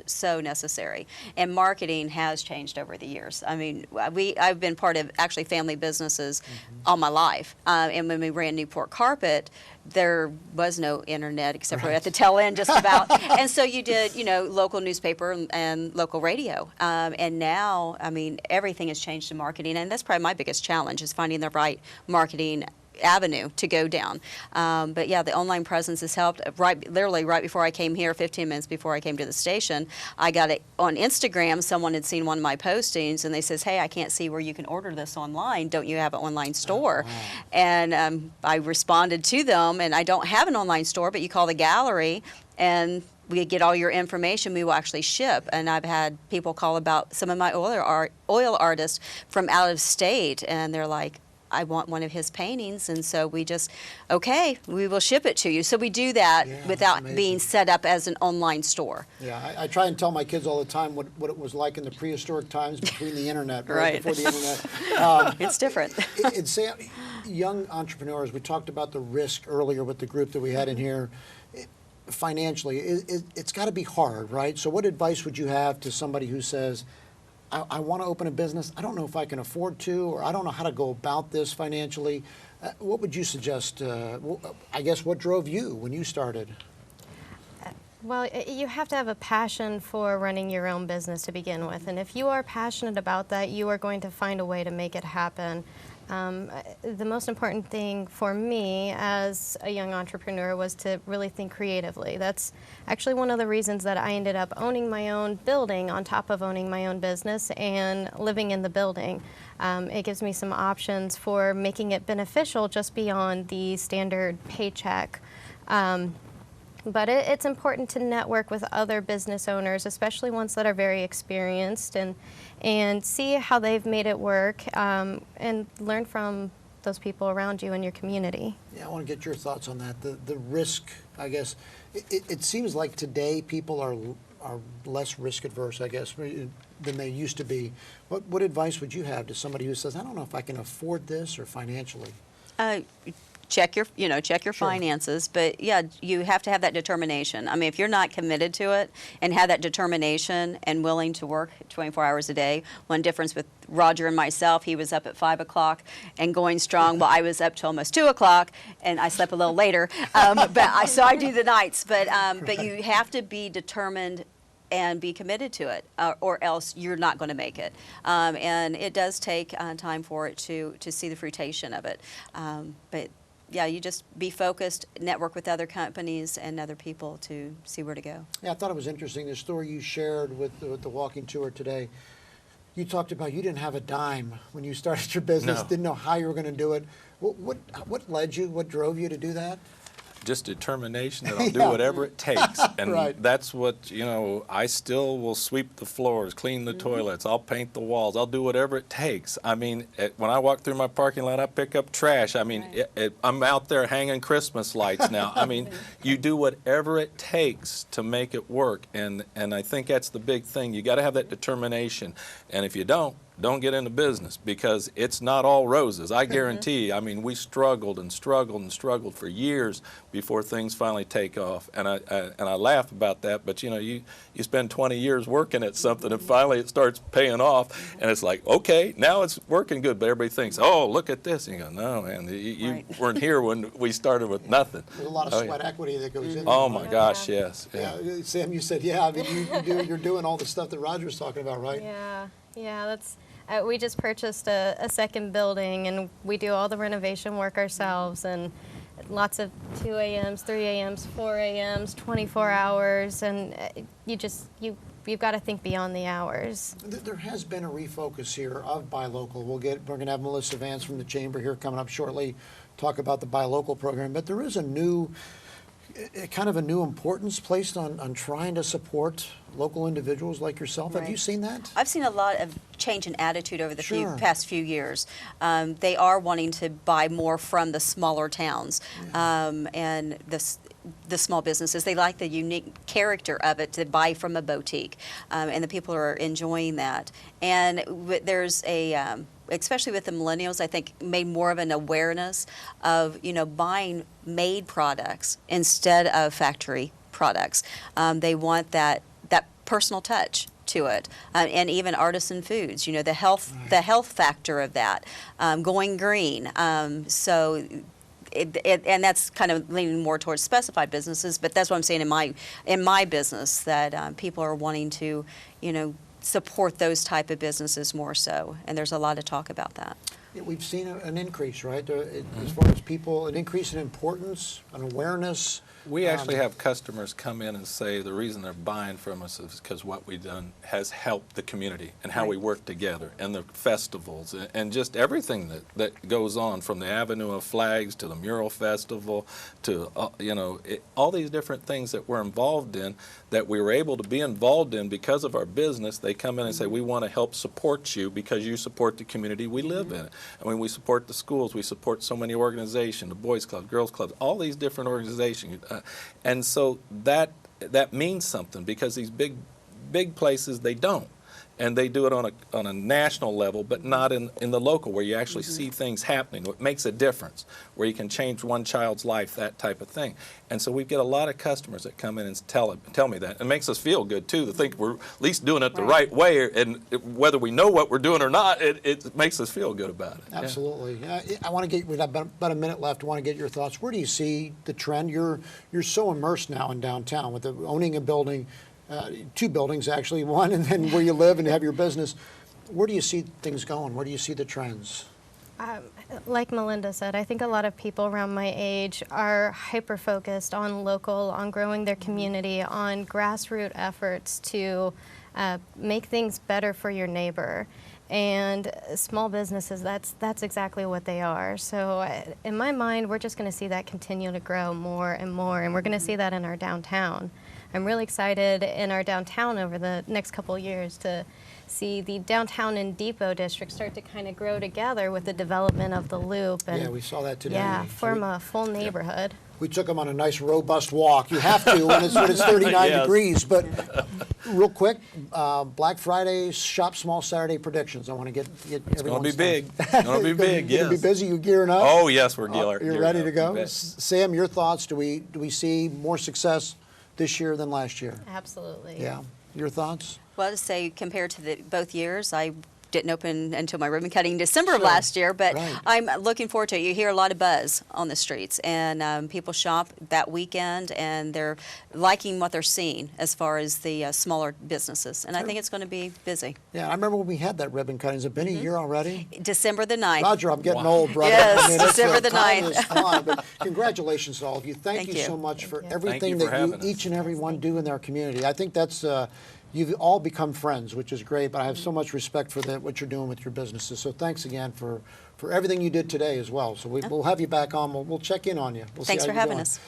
[SPEAKER 11] so necessary, and marketing has changed over the years. I mean, I've been part of actually family businesses all my life, and when we ran Newport Carpet, there was no internet except for at the tail end just about, and so you did, you know, local newspaper and local radio, and now, I mean, everything has changed in marketing, and that's probably my biggest challenge is finding the right marketing avenue to go down. But yeah, the online presence has helped. Literally right before I came here, 15 minutes before I came to the station, I got it on Instagram. Someone had seen one of my postings and they says, hey, I can't see where you can order this online. Don't you have an online store? Oh, wow. And I responded to them, and I don't have an online store, but you call the gallery and we get all your information, we will actually ship. And I've had people call about some of my oil artists from out of state, and they're like, I want one of his paintings, and so we just, okay, we will ship it to you. So we do that without being set up as an online store.
[SPEAKER 1] Yeah, I try and tell my kids all the time what it was like in the prehistoric times between the internet, right? Before the internet.
[SPEAKER 11] It's different.
[SPEAKER 1] It's young entrepreneurs, we talked about the risk earlier with the group that we had in here. Financially, it's got to be hard, right? So what advice would you have to somebody who says, I want to open a business, I don't know if I can afford to, or I don't know how to go about this financially. What would you suggest? I guess what drove you when you started?
[SPEAKER 10] Well, you have to have a passion for running your own business to begin with. And if you are passionate about that, you are going to find a way to make it happen. The most important thing for me as a young entrepreneur was to really think creatively. That's actually one of the reasons that I ended up owning my own building on top of owning my own business and living in the building. It gives me some options for making it beneficial just beyond the standard paycheck. But it's important to network with other business owners, especially ones that are very experienced, and see how they've made it work, and learn from those people around you in your community.
[SPEAKER 1] Yeah, I want to get your thoughts on that. The risk, I guess, it seems like today people are less risk adverse, I guess, than they used to be. What advice would you have to somebody who says, I don't know if I can afford this or financially?
[SPEAKER 11] Check your finances, but yeah, you have to have that determination. I mean, if you're not committed to it and have that determination and willing to work 24 hours a day, one difference with Roger and myself, he was up at 5 o'clock and going strong, while I was up till almost 2 o'clock, and I slept a little later. So I do the nights, but you have to be determined and be committed to it, or else you're not going to make it. And it does take time for it to see the fruition of it. But yeah, you just be focused, network with other companies and other people to see where to go.
[SPEAKER 1] Yeah, I thought it was interesting, the story you shared with the walking tour today. You talked about you didn't have a dime when you started your business, didn't know how you were going to do it. What led you, what drove you to do that?
[SPEAKER 9] just determination that I'll do whatever it takes. And
[SPEAKER 1] Right.
[SPEAKER 9] that's what, you know, I still will sweep the floors, clean the toilets, I'll paint the walls, I'll do whatever it takes. I mean, when I walk through my parking lot, I pick up trash. I mean, I'm out there hanging Christmas lights now. I mean, you do whatever it takes to make it work. And I think that's the big thing. You got to have that determination. And if you don't get into business, because it's not all roses. I guarantee. I mean, we struggled and struggled and struggled for years before things finally take off. And I laugh about that, but you know, you spend 20 years working at something, and finally it starts paying off, and it's like, okay, now it's working good. But everybody thinks, oh, look at this. And you go, no, man, you weren't here when we started with nothing.
[SPEAKER 1] There's a lot of sweat equity that goes in.
[SPEAKER 9] Oh my gosh, yes.
[SPEAKER 1] Yeah, Sam, you said, yeah. I mean, you're doing all the stuff that Roger was talking about, right?
[SPEAKER 10] Yeah, that's. We just purchased a second building, and we do all the renovation work ourselves, and lots of 2 a.m.s, 3 a.m.s, 4 a.m.s, 24 hours, and you've got to think beyond the hours.
[SPEAKER 1] There has been a refocus here of buy local. We're going to have Melissa Vance from the Chamber here coming up shortly, talk about the buy local program, but there is a new importance placed on trying to support local individuals like yourself. Have you seen that?
[SPEAKER 11] I've seen a lot of change in attitude over the past few years. They are wanting to buy more from the smaller towns and the small businesses. They like the unique character of it, to buy from a boutique, and the people are enjoying that. And there's especially with the millennials, I think, made more of an awareness of, you know, buying made products instead of factory products. They want that personal touch to it, and even artisan foods. You know, the health factor of that, going green. And that's kind of leaning more towards specified businesses. But that's what I'm saying in my business, that people are wanting to, you know, support those type of businesses more so, and there's a lot of talk about that.
[SPEAKER 1] Yeah, we've seen an increase, right? As far as people, an increase in importance, an awareness.
[SPEAKER 9] We actually have customers come in and say the reason they're buying from us is because what we've done has helped the community and how we work together, and the festivals and just everything that goes on, from the Avenue of Flags to the Mural Festival to all these different things that we're involved in, that we were able to be involved in because of our business. They come in and say, we want to help support you because you support the community we live in. I mean, we support the schools, we support so many organizations, the Boys Club, Girls Clubs, all these different organizations. And so that means something, because these big places, they don't. And they do it on a national level, but not in the local, where you actually see things happening. What makes a difference, where you can change one child's life, that type of thing. And so we get a lot of customers that come in and tell me that. It makes us feel good too, to think we're at least doing it the right way, and whether we know what we're doing or not, it makes us feel good about it.
[SPEAKER 1] Absolutely. I want to get, we have about a minute left. I want to get your thoughts. Where do you see the trend? You're so immersed now in downtown with owning a building. 2 buildings, actually, one, and then where you live and have your business. Where do you see things going? Where do you see the trends?
[SPEAKER 10] Like Melinda said, I think a lot of people around my age are hyper-focused on local, on growing their community, on grassroots efforts to make things better for your neighbor. And small businesses, that's exactly what they are. So in my mind, we're just going to see that continue to grow more and more, and we're going to see that in our downtown. I'm really excited in our downtown over the next couple of years to see the downtown and Depot district start to kind of grow together with the development of the loop. And
[SPEAKER 1] yeah, we saw that today.
[SPEAKER 10] Yeah, form a full neighborhood.
[SPEAKER 1] We took them on a nice robust walk. You have to when it's 39 degrees. But real quick, Black Friday, Shop Small Saturday predictions. I want to get
[SPEAKER 9] It's going to be big. It's going to be big, yes.
[SPEAKER 1] You're going to be busy? You gearing up?
[SPEAKER 9] Oh, yes, we're gearing up.
[SPEAKER 1] You're ready to go? Sam, your thoughts? Do we see more success this year than last year?
[SPEAKER 10] Absolutely.
[SPEAKER 1] Yeah. Your thoughts?
[SPEAKER 11] Well, to say, compared to both years, I didn't open until my ribbon cutting in December of last year, but I'm looking forward to it. You hear a lot of buzz on the streets, and people shop that weekend, and they're liking what they're seeing as far as the smaller businesses, and I think it's going to be busy.
[SPEAKER 1] Yeah, I remember when we had that ribbon cutting. Has it been a year already?
[SPEAKER 11] December the 9th.
[SPEAKER 1] Roger, I'm getting old, brother.
[SPEAKER 11] Yes,
[SPEAKER 1] I mean,
[SPEAKER 11] December the
[SPEAKER 1] 9th. But congratulations to all of you. Thank you so much for everything that each and every one do in our community. I think that's you've all become friends, which is great, but I have so much respect for what you're doing with your businesses. So thanks again for everything you did today as well. So we'll have you back on. We'll check in on you. We'll
[SPEAKER 11] Thanks
[SPEAKER 1] see
[SPEAKER 11] for
[SPEAKER 1] how you're
[SPEAKER 11] having
[SPEAKER 1] doing.
[SPEAKER 11] us.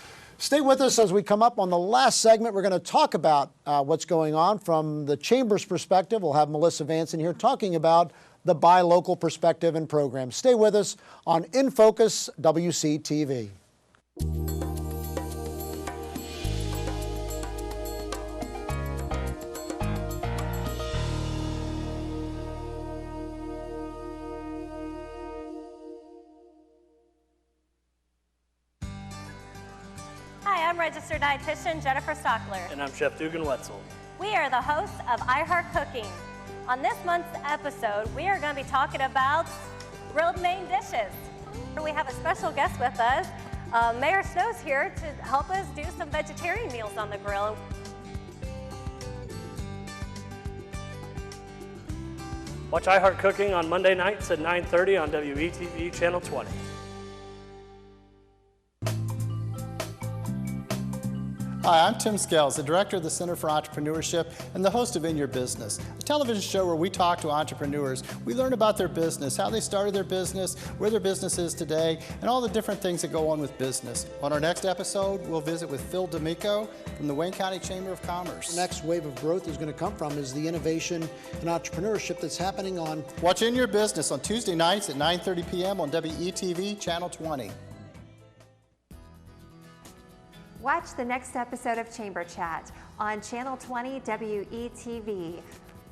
[SPEAKER 1] Stay with us as we come up on the last segment. We're going to talk about what's going on from the Chamber's perspective. We'll have Melissa Vance in here talking about the buy local perspective and program. Stay with us on In Focus WCTV.
[SPEAKER 12] Hi, I'm registered dietitian Jennifer Stockler.
[SPEAKER 13] And I'm Chef Dugan Wetzel.
[SPEAKER 12] We are the hosts of iHeart Cooking. On this month's episode, we are going to be talking about grilled main dishes. We have a special guest with us. Mayor Snow's here to help us do some vegetarian meals on the grill.
[SPEAKER 13] Watch iHeart Cooking on Monday nights at 9:30 on WCTV Channel 20.
[SPEAKER 14] Hi, I'm Tim Scales, the Director of the Center for Entrepreneurship and the host of In Your Business, a television show where we talk to entrepreneurs. We learn about their business, how they started their business, where their business is today, and all the different things that go on with business. On our next episode, we'll visit with Phil D'Amico from the Wayne County Chamber of Commerce.
[SPEAKER 1] The next wave of growth is going to come from is the innovation and entrepreneurship that's happening on...
[SPEAKER 14] Watch In Your Business on Tuesday nights at 9:30 p.m. on WCTV Channel 20.
[SPEAKER 15] Watch the next episode of Chamber Chat on Channel 20 WETV.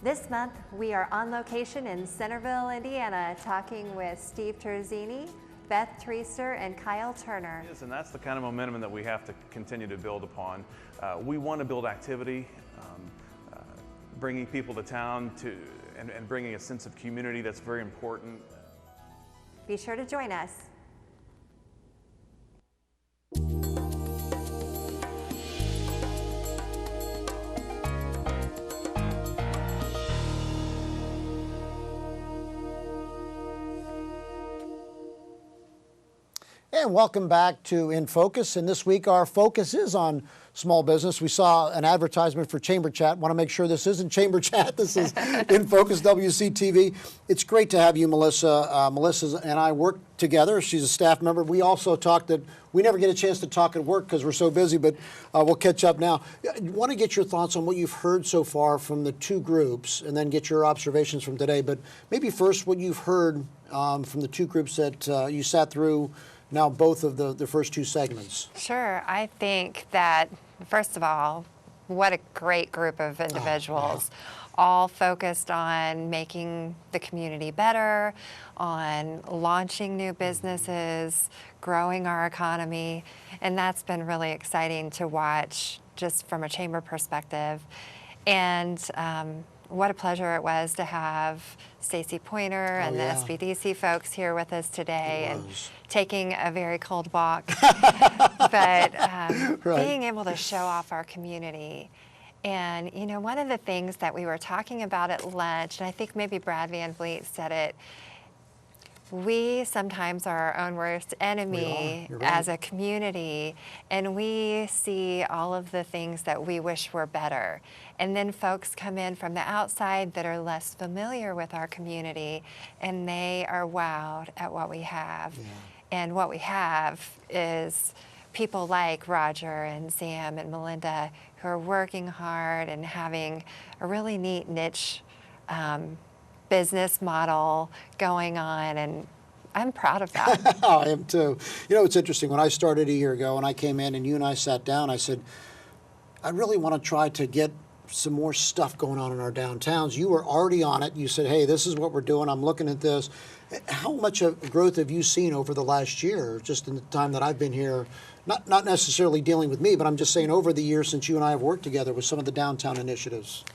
[SPEAKER 15] This month, we are on location in Centerville, Indiana, talking with Steve Terzini, Beth Treaster, and Kyle Turner.
[SPEAKER 16] Yes, and that's the kind of momentum that we have to continue to build upon. We want to build activity, bringing people to town and bringing a sense of community that's very important.
[SPEAKER 15] Be sure to join us.
[SPEAKER 1] And welcome back to In Focus. And this week our focus is on small business. We saw an advertisement for Chamber Chat. Want to make sure this isn't Chamber Chat. This is In Focus WCTV. It's great to have you, Melissa. Melissa and I work together. She's a staff member. We also talked that we never get a chance to talk at work because we're so busy, but we'll catch up now. I want to get your thoughts on what you've heard so far from the two groups and then get your observations from today. But maybe first what you've heard from the two groups that you sat through now, both of the first two segments.
[SPEAKER 17] Sure. I think that, first of all, what a great group of individuals, all focused on making the community better, on launching new businesses, growing our economy, and that's been really exciting to watch just from a chamber perspective. And what a pleasure it was to have Stacey Poynter and the SBDC folks here with us today and taking a very cold walk, but being able to show off our community. And, you know, one of the things that we were talking about at lunch, and I think maybe Brad Van Vliet said it, we sometimes are our own worst enemy as a community, and we see all of the things that we wish were better. And then folks come in from the outside that are less familiar with our community, and they are wowed at what we have. And what we have is people like Roger and Sam and Melinda who are working hard and having a really neat niche business model going on, and I'm proud of that.
[SPEAKER 1] I am too. You know, it's interesting. When I started a year ago and I came in and you and I sat down, I said, I really want to try to get some more stuff going on in our downtowns. You were already on it. You said, hey, this is what we're doing. I'm looking at this. How much of growth have you seen over the last year, just in the time that I've been here? Not necessarily dealing with me, but I'm just saying over the years since you and I have worked together with some of the downtown initiatives.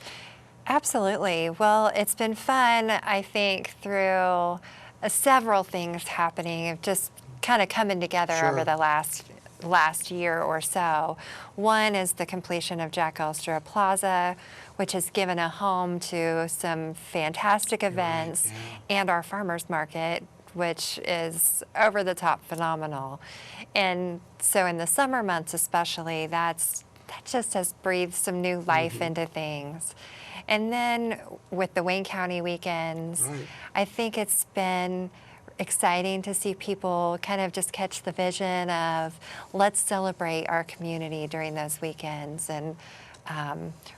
[SPEAKER 17] Absolutely. Well, it's been fun, I think, through several things happening, just kind of coming together over the last year or so. One is the completion of Jack Elstra Plaza, which has given a home to some fantastic events, and our farmers market, which is over the top phenomenal. And so in the summer months especially, that just has breathed some new life into things. And then with the Wayne County weekends, I think it's been exciting to see people kind of just catch the vision of let's celebrate our community during those weekends, and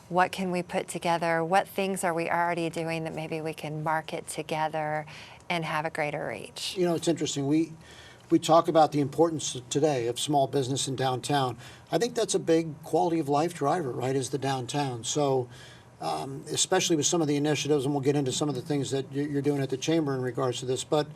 [SPEAKER 17] what can we put together? What things are we already doing that maybe we can market together and have a greater reach?
[SPEAKER 1] You know, it's interesting. We talk about the importance today of small business in downtown. I think that's a big quality of life driver, right, is the downtown. So especially with some of the initiatives, and we'll get into some of the things that you're doing at the Chamber in regards to this, but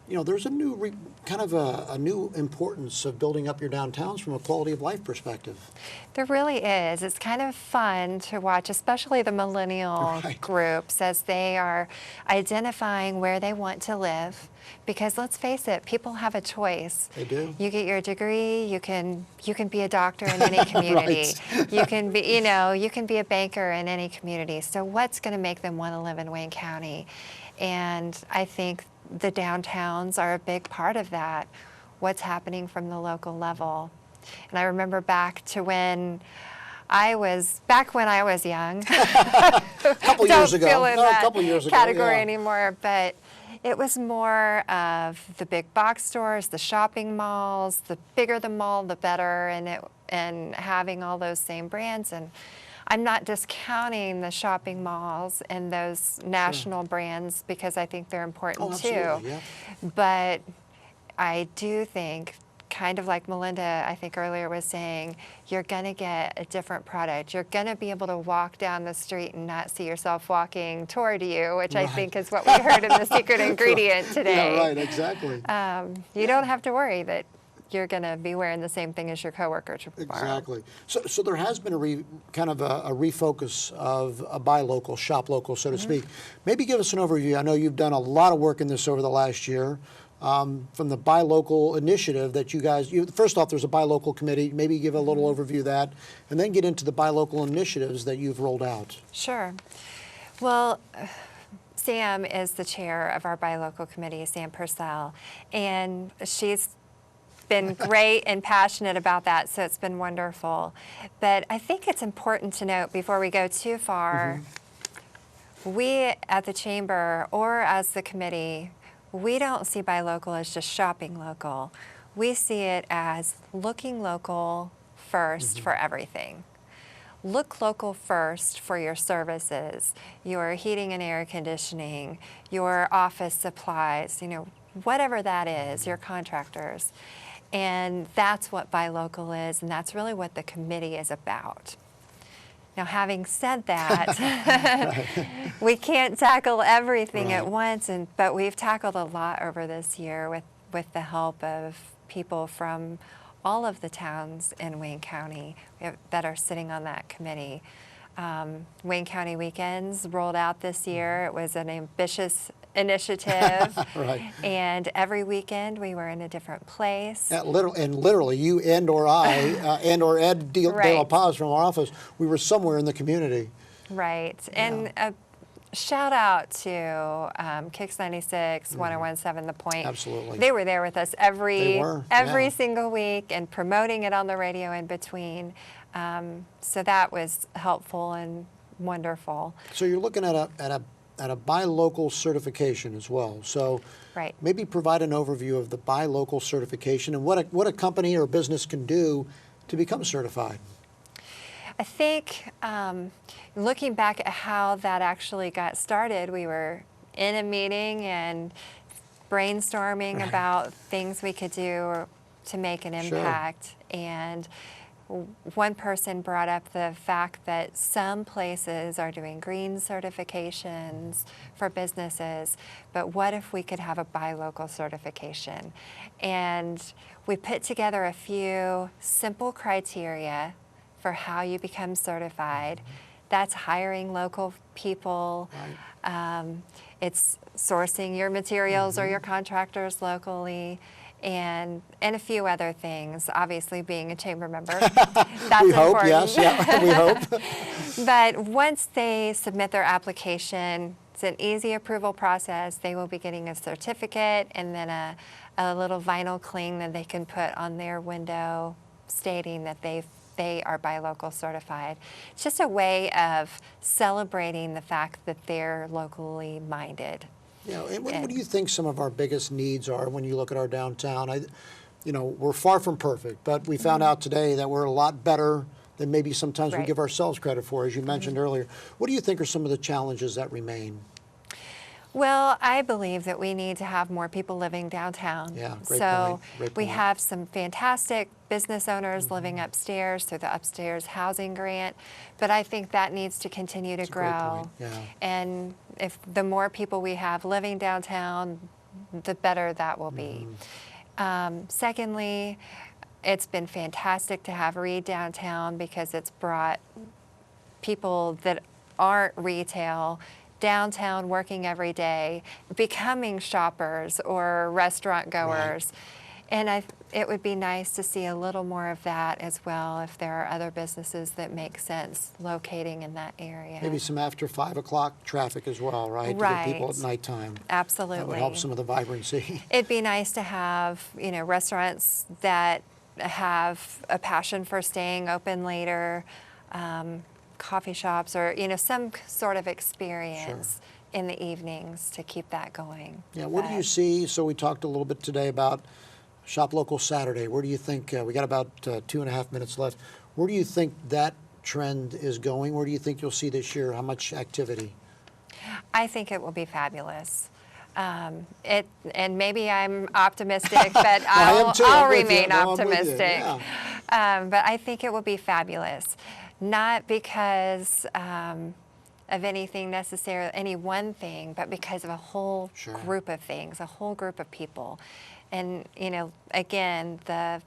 [SPEAKER 1] you know, there's a new kind of a new importance of building up your downtowns from a quality of life perspective.
[SPEAKER 17] There really is. It's kind of fun to watch, especially the millennial groups, as they are identifying where they want to live. Because let's face it, people have a choice.
[SPEAKER 1] They do.
[SPEAKER 17] You get your degree, you can be a doctor in any community. You can be, you know, you can be a banker in any community. So what's going to make them want to live in Wayne County? And I think the downtowns are a big part of that, what's happening from the local level. And I remember back to when I was young.
[SPEAKER 1] A couple years ago.
[SPEAKER 17] Don't feel in
[SPEAKER 1] No,
[SPEAKER 17] that
[SPEAKER 1] a couple years ago,
[SPEAKER 17] category
[SPEAKER 1] yeah.
[SPEAKER 17] anymore, but it was more of the big box stores, the shopping malls. The bigger the mall, the better, and having all those same brands. And I'm not discounting the shopping malls and those national brands, because I think they're important too.
[SPEAKER 1] Yeah.
[SPEAKER 17] But I do think, kind of like Melinda, I think earlier was saying, you're going to get a different product. You're going to be able to walk down the street and not see yourself walking toward you, which I think is what we heard in the secret ingredient today.
[SPEAKER 1] Yeah, right, exactly.
[SPEAKER 17] You don't have to worry that you're going to be wearing the same thing as your coworker tomorrow.
[SPEAKER 1] Exactly. So there has been a kind of a refocus of a buy local, shop local, so to speak. Maybe give us an overview. I know you've done a lot of work in this over the last year. From the buy local initiative that you guys, first off, there's a buy local committee. Maybe give a little overview of that, and then get into the buy local initiatives that you've rolled out.
[SPEAKER 17] Sure. Well, Sam is the chair of our buy local committee, Sam Purcell, and she's been great and passionate about that, so it's been wonderful. But I think it's important to note, before we go too far, we at the Chamber or as the committee, we don't see buy local as just shopping local. We see it as looking local first for everything. Look local first for your services, your heating and air conditioning, your office supplies, you know, whatever that is, your contractors. And that's what buy local is, and that's really what the committee is about. Now, having said that, we can't tackle everything at once, but we've tackled a lot over this year with the help of people from all of the towns in Wayne County that are sitting on that committee. Wayne County Weekends rolled out this year. It was an ambitious initiative, and every weekend we were in a different place.
[SPEAKER 1] Literally, you and or I, and or Ed De La Paz from our office, we were somewhere in the community.
[SPEAKER 17] Right, and a shout out to Kicks 96, 101.7 The Point.
[SPEAKER 1] Absolutely.
[SPEAKER 17] They were there with us every single week and promoting it on the radio in between. So that was helpful and wonderful.
[SPEAKER 1] So you're looking at a buy local certification as well. So maybe provide an overview of the buy local certification and what a company or business can do to become certified.
[SPEAKER 17] I think looking back at how that actually got started, we were in a meeting and brainstorming about things we could do to make an impact. And one person brought up the fact that some places are doing green certifications for businesses, but what if we could have a buy local certification? And we put together a few simple criteria for how you become certified. That's hiring local people. It's sourcing your materials or your contractors locally. And a few other things, obviously being a chamber member. That's
[SPEAKER 1] we hope,
[SPEAKER 17] important.
[SPEAKER 1] yes, yeah, we hope.
[SPEAKER 17] But once they submit their application, it's an easy approval process. They will be getting a certificate and then a little vinyl cling that they can put on their window stating that they are buy local certified. It's just a way of celebrating the fact that they're locally minded.
[SPEAKER 1] Yeah, and what do you think some of our biggest needs are when you look at our downtown? We're far from perfect, but we found out today that we're a lot better than maybe sometimes we give ourselves credit for, as you mentioned earlier. What do you think are some of the challenges that remain?
[SPEAKER 17] Well, I believe that we need to have more people living downtown.
[SPEAKER 1] Yeah, great
[SPEAKER 17] so
[SPEAKER 1] point.
[SPEAKER 17] we have some fantastic business owners living upstairs through the upstairs housing grant, but I think that needs to continue to grow.
[SPEAKER 1] Yeah.
[SPEAKER 17] And if the more people we have living downtown, the better that will be. Secondly, it's been fantastic to have Reed downtown because it's brought people that aren't retail downtown working every day, becoming shoppers or restaurant goers. And it would be nice to see a little more of that as well if there are other businesses that make sense locating in that area.
[SPEAKER 1] Maybe some after 5 o'clock traffic as well, right?
[SPEAKER 17] Right.
[SPEAKER 1] To get people at nighttime.
[SPEAKER 17] Absolutely.
[SPEAKER 1] That would help some of the vibrancy.
[SPEAKER 17] It'd be nice to have, restaurants that have a passion for staying open later, coffee shops, or some sort of experience in the evenings to keep that going.
[SPEAKER 1] Yeah, what do you see? So we talked a little bit today about Shop Local Saturday. Where do you think, we got about 2.5 minutes left, where do you think that trend is going? Where do you think you'll see this year? How much activity?
[SPEAKER 17] I think it will be fabulous. And maybe I'm optimistic, but I'll remain optimistic. But I think it will be fabulous. Not because of anything necessarily, any one thing, but because of a whole group of things, a whole group of people. And, again, the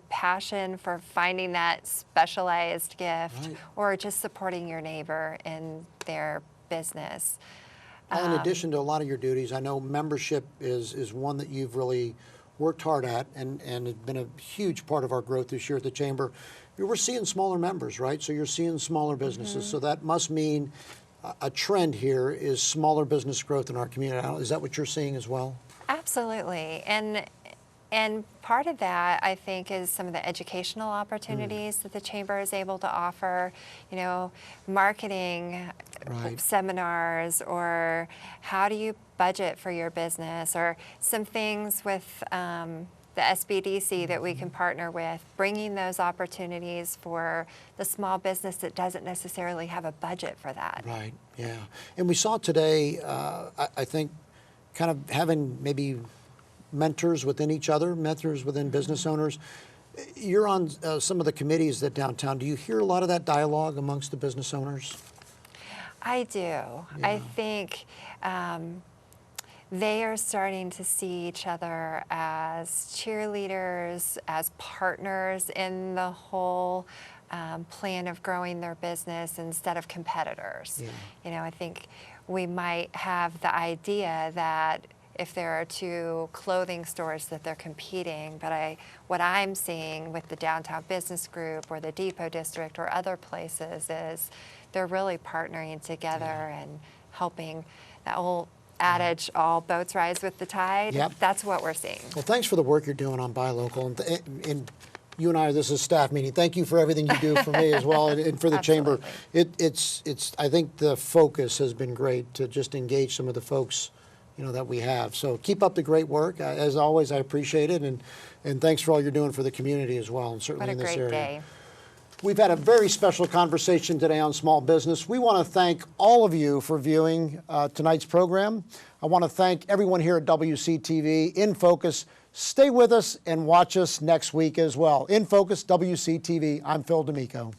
[SPEAKER 17] passion for finding that specialized gift or just supporting your neighbor in their business.
[SPEAKER 1] Well, in addition to a lot of your duties, I know membership is one that you've really worked hard at and has been a huge part of our growth this year at the Chamber. We're seeing smaller members, right? So you're seeing smaller businesses. So that must mean a trend here is smaller business growth in our community. Is that what you're seeing as well?
[SPEAKER 17] Absolutely. And part of that, I think, is some of the educational opportunities that the Chamber is able to offer, marketing seminars, or how do you budget for your business, or some things with the SBDC that we can partner with, bringing those opportunities for the small business that doesn't necessarily have a budget for that.
[SPEAKER 1] Right, yeah. And we saw today, I think, kind of having maybe mentors within each other, mentors within business owners. You're on some of the committees that downtown. Do you hear a lot of that dialogue amongst the business owners?
[SPEAKER 17] I do. Yeah. I think they are starting to see each other as cheerleaders, as partners in the whole plan of growing their business instead of competitors. Yeah. I think we might have the idea that if there are two clothing stores that they're competing, but what I'm seeing with the Downtown Business Group or the Depot District or other places is they're really partnering together and helping. That old adage, all boats rise with the tide.
[SPEAKER 1] Yep.
[SPEAKER 17] That's what we're seeing.
[SPEAKER 1] Well, thanks for the work you're doing on Buy Local. And you and I, this is a staff meeting. Thank you for everything you do for me as well and for the Chamber. It's I think the focus has been great to just engage some of the folks that we have. So keep up the great work. As always, I appreciate it. And thanks for all you're doing for the community as well, and certainly in this area.
[SPEAKER 17] What a great day.
[SPEAKER 1] We've had a very special conversation today on small business. We want to thank all of you for viewing tonight's program. I want to thank everyone here at WCTV. In Focus, stay with us and watch us next week as well. In Focus, WCTV, I'm Phil D'Amico.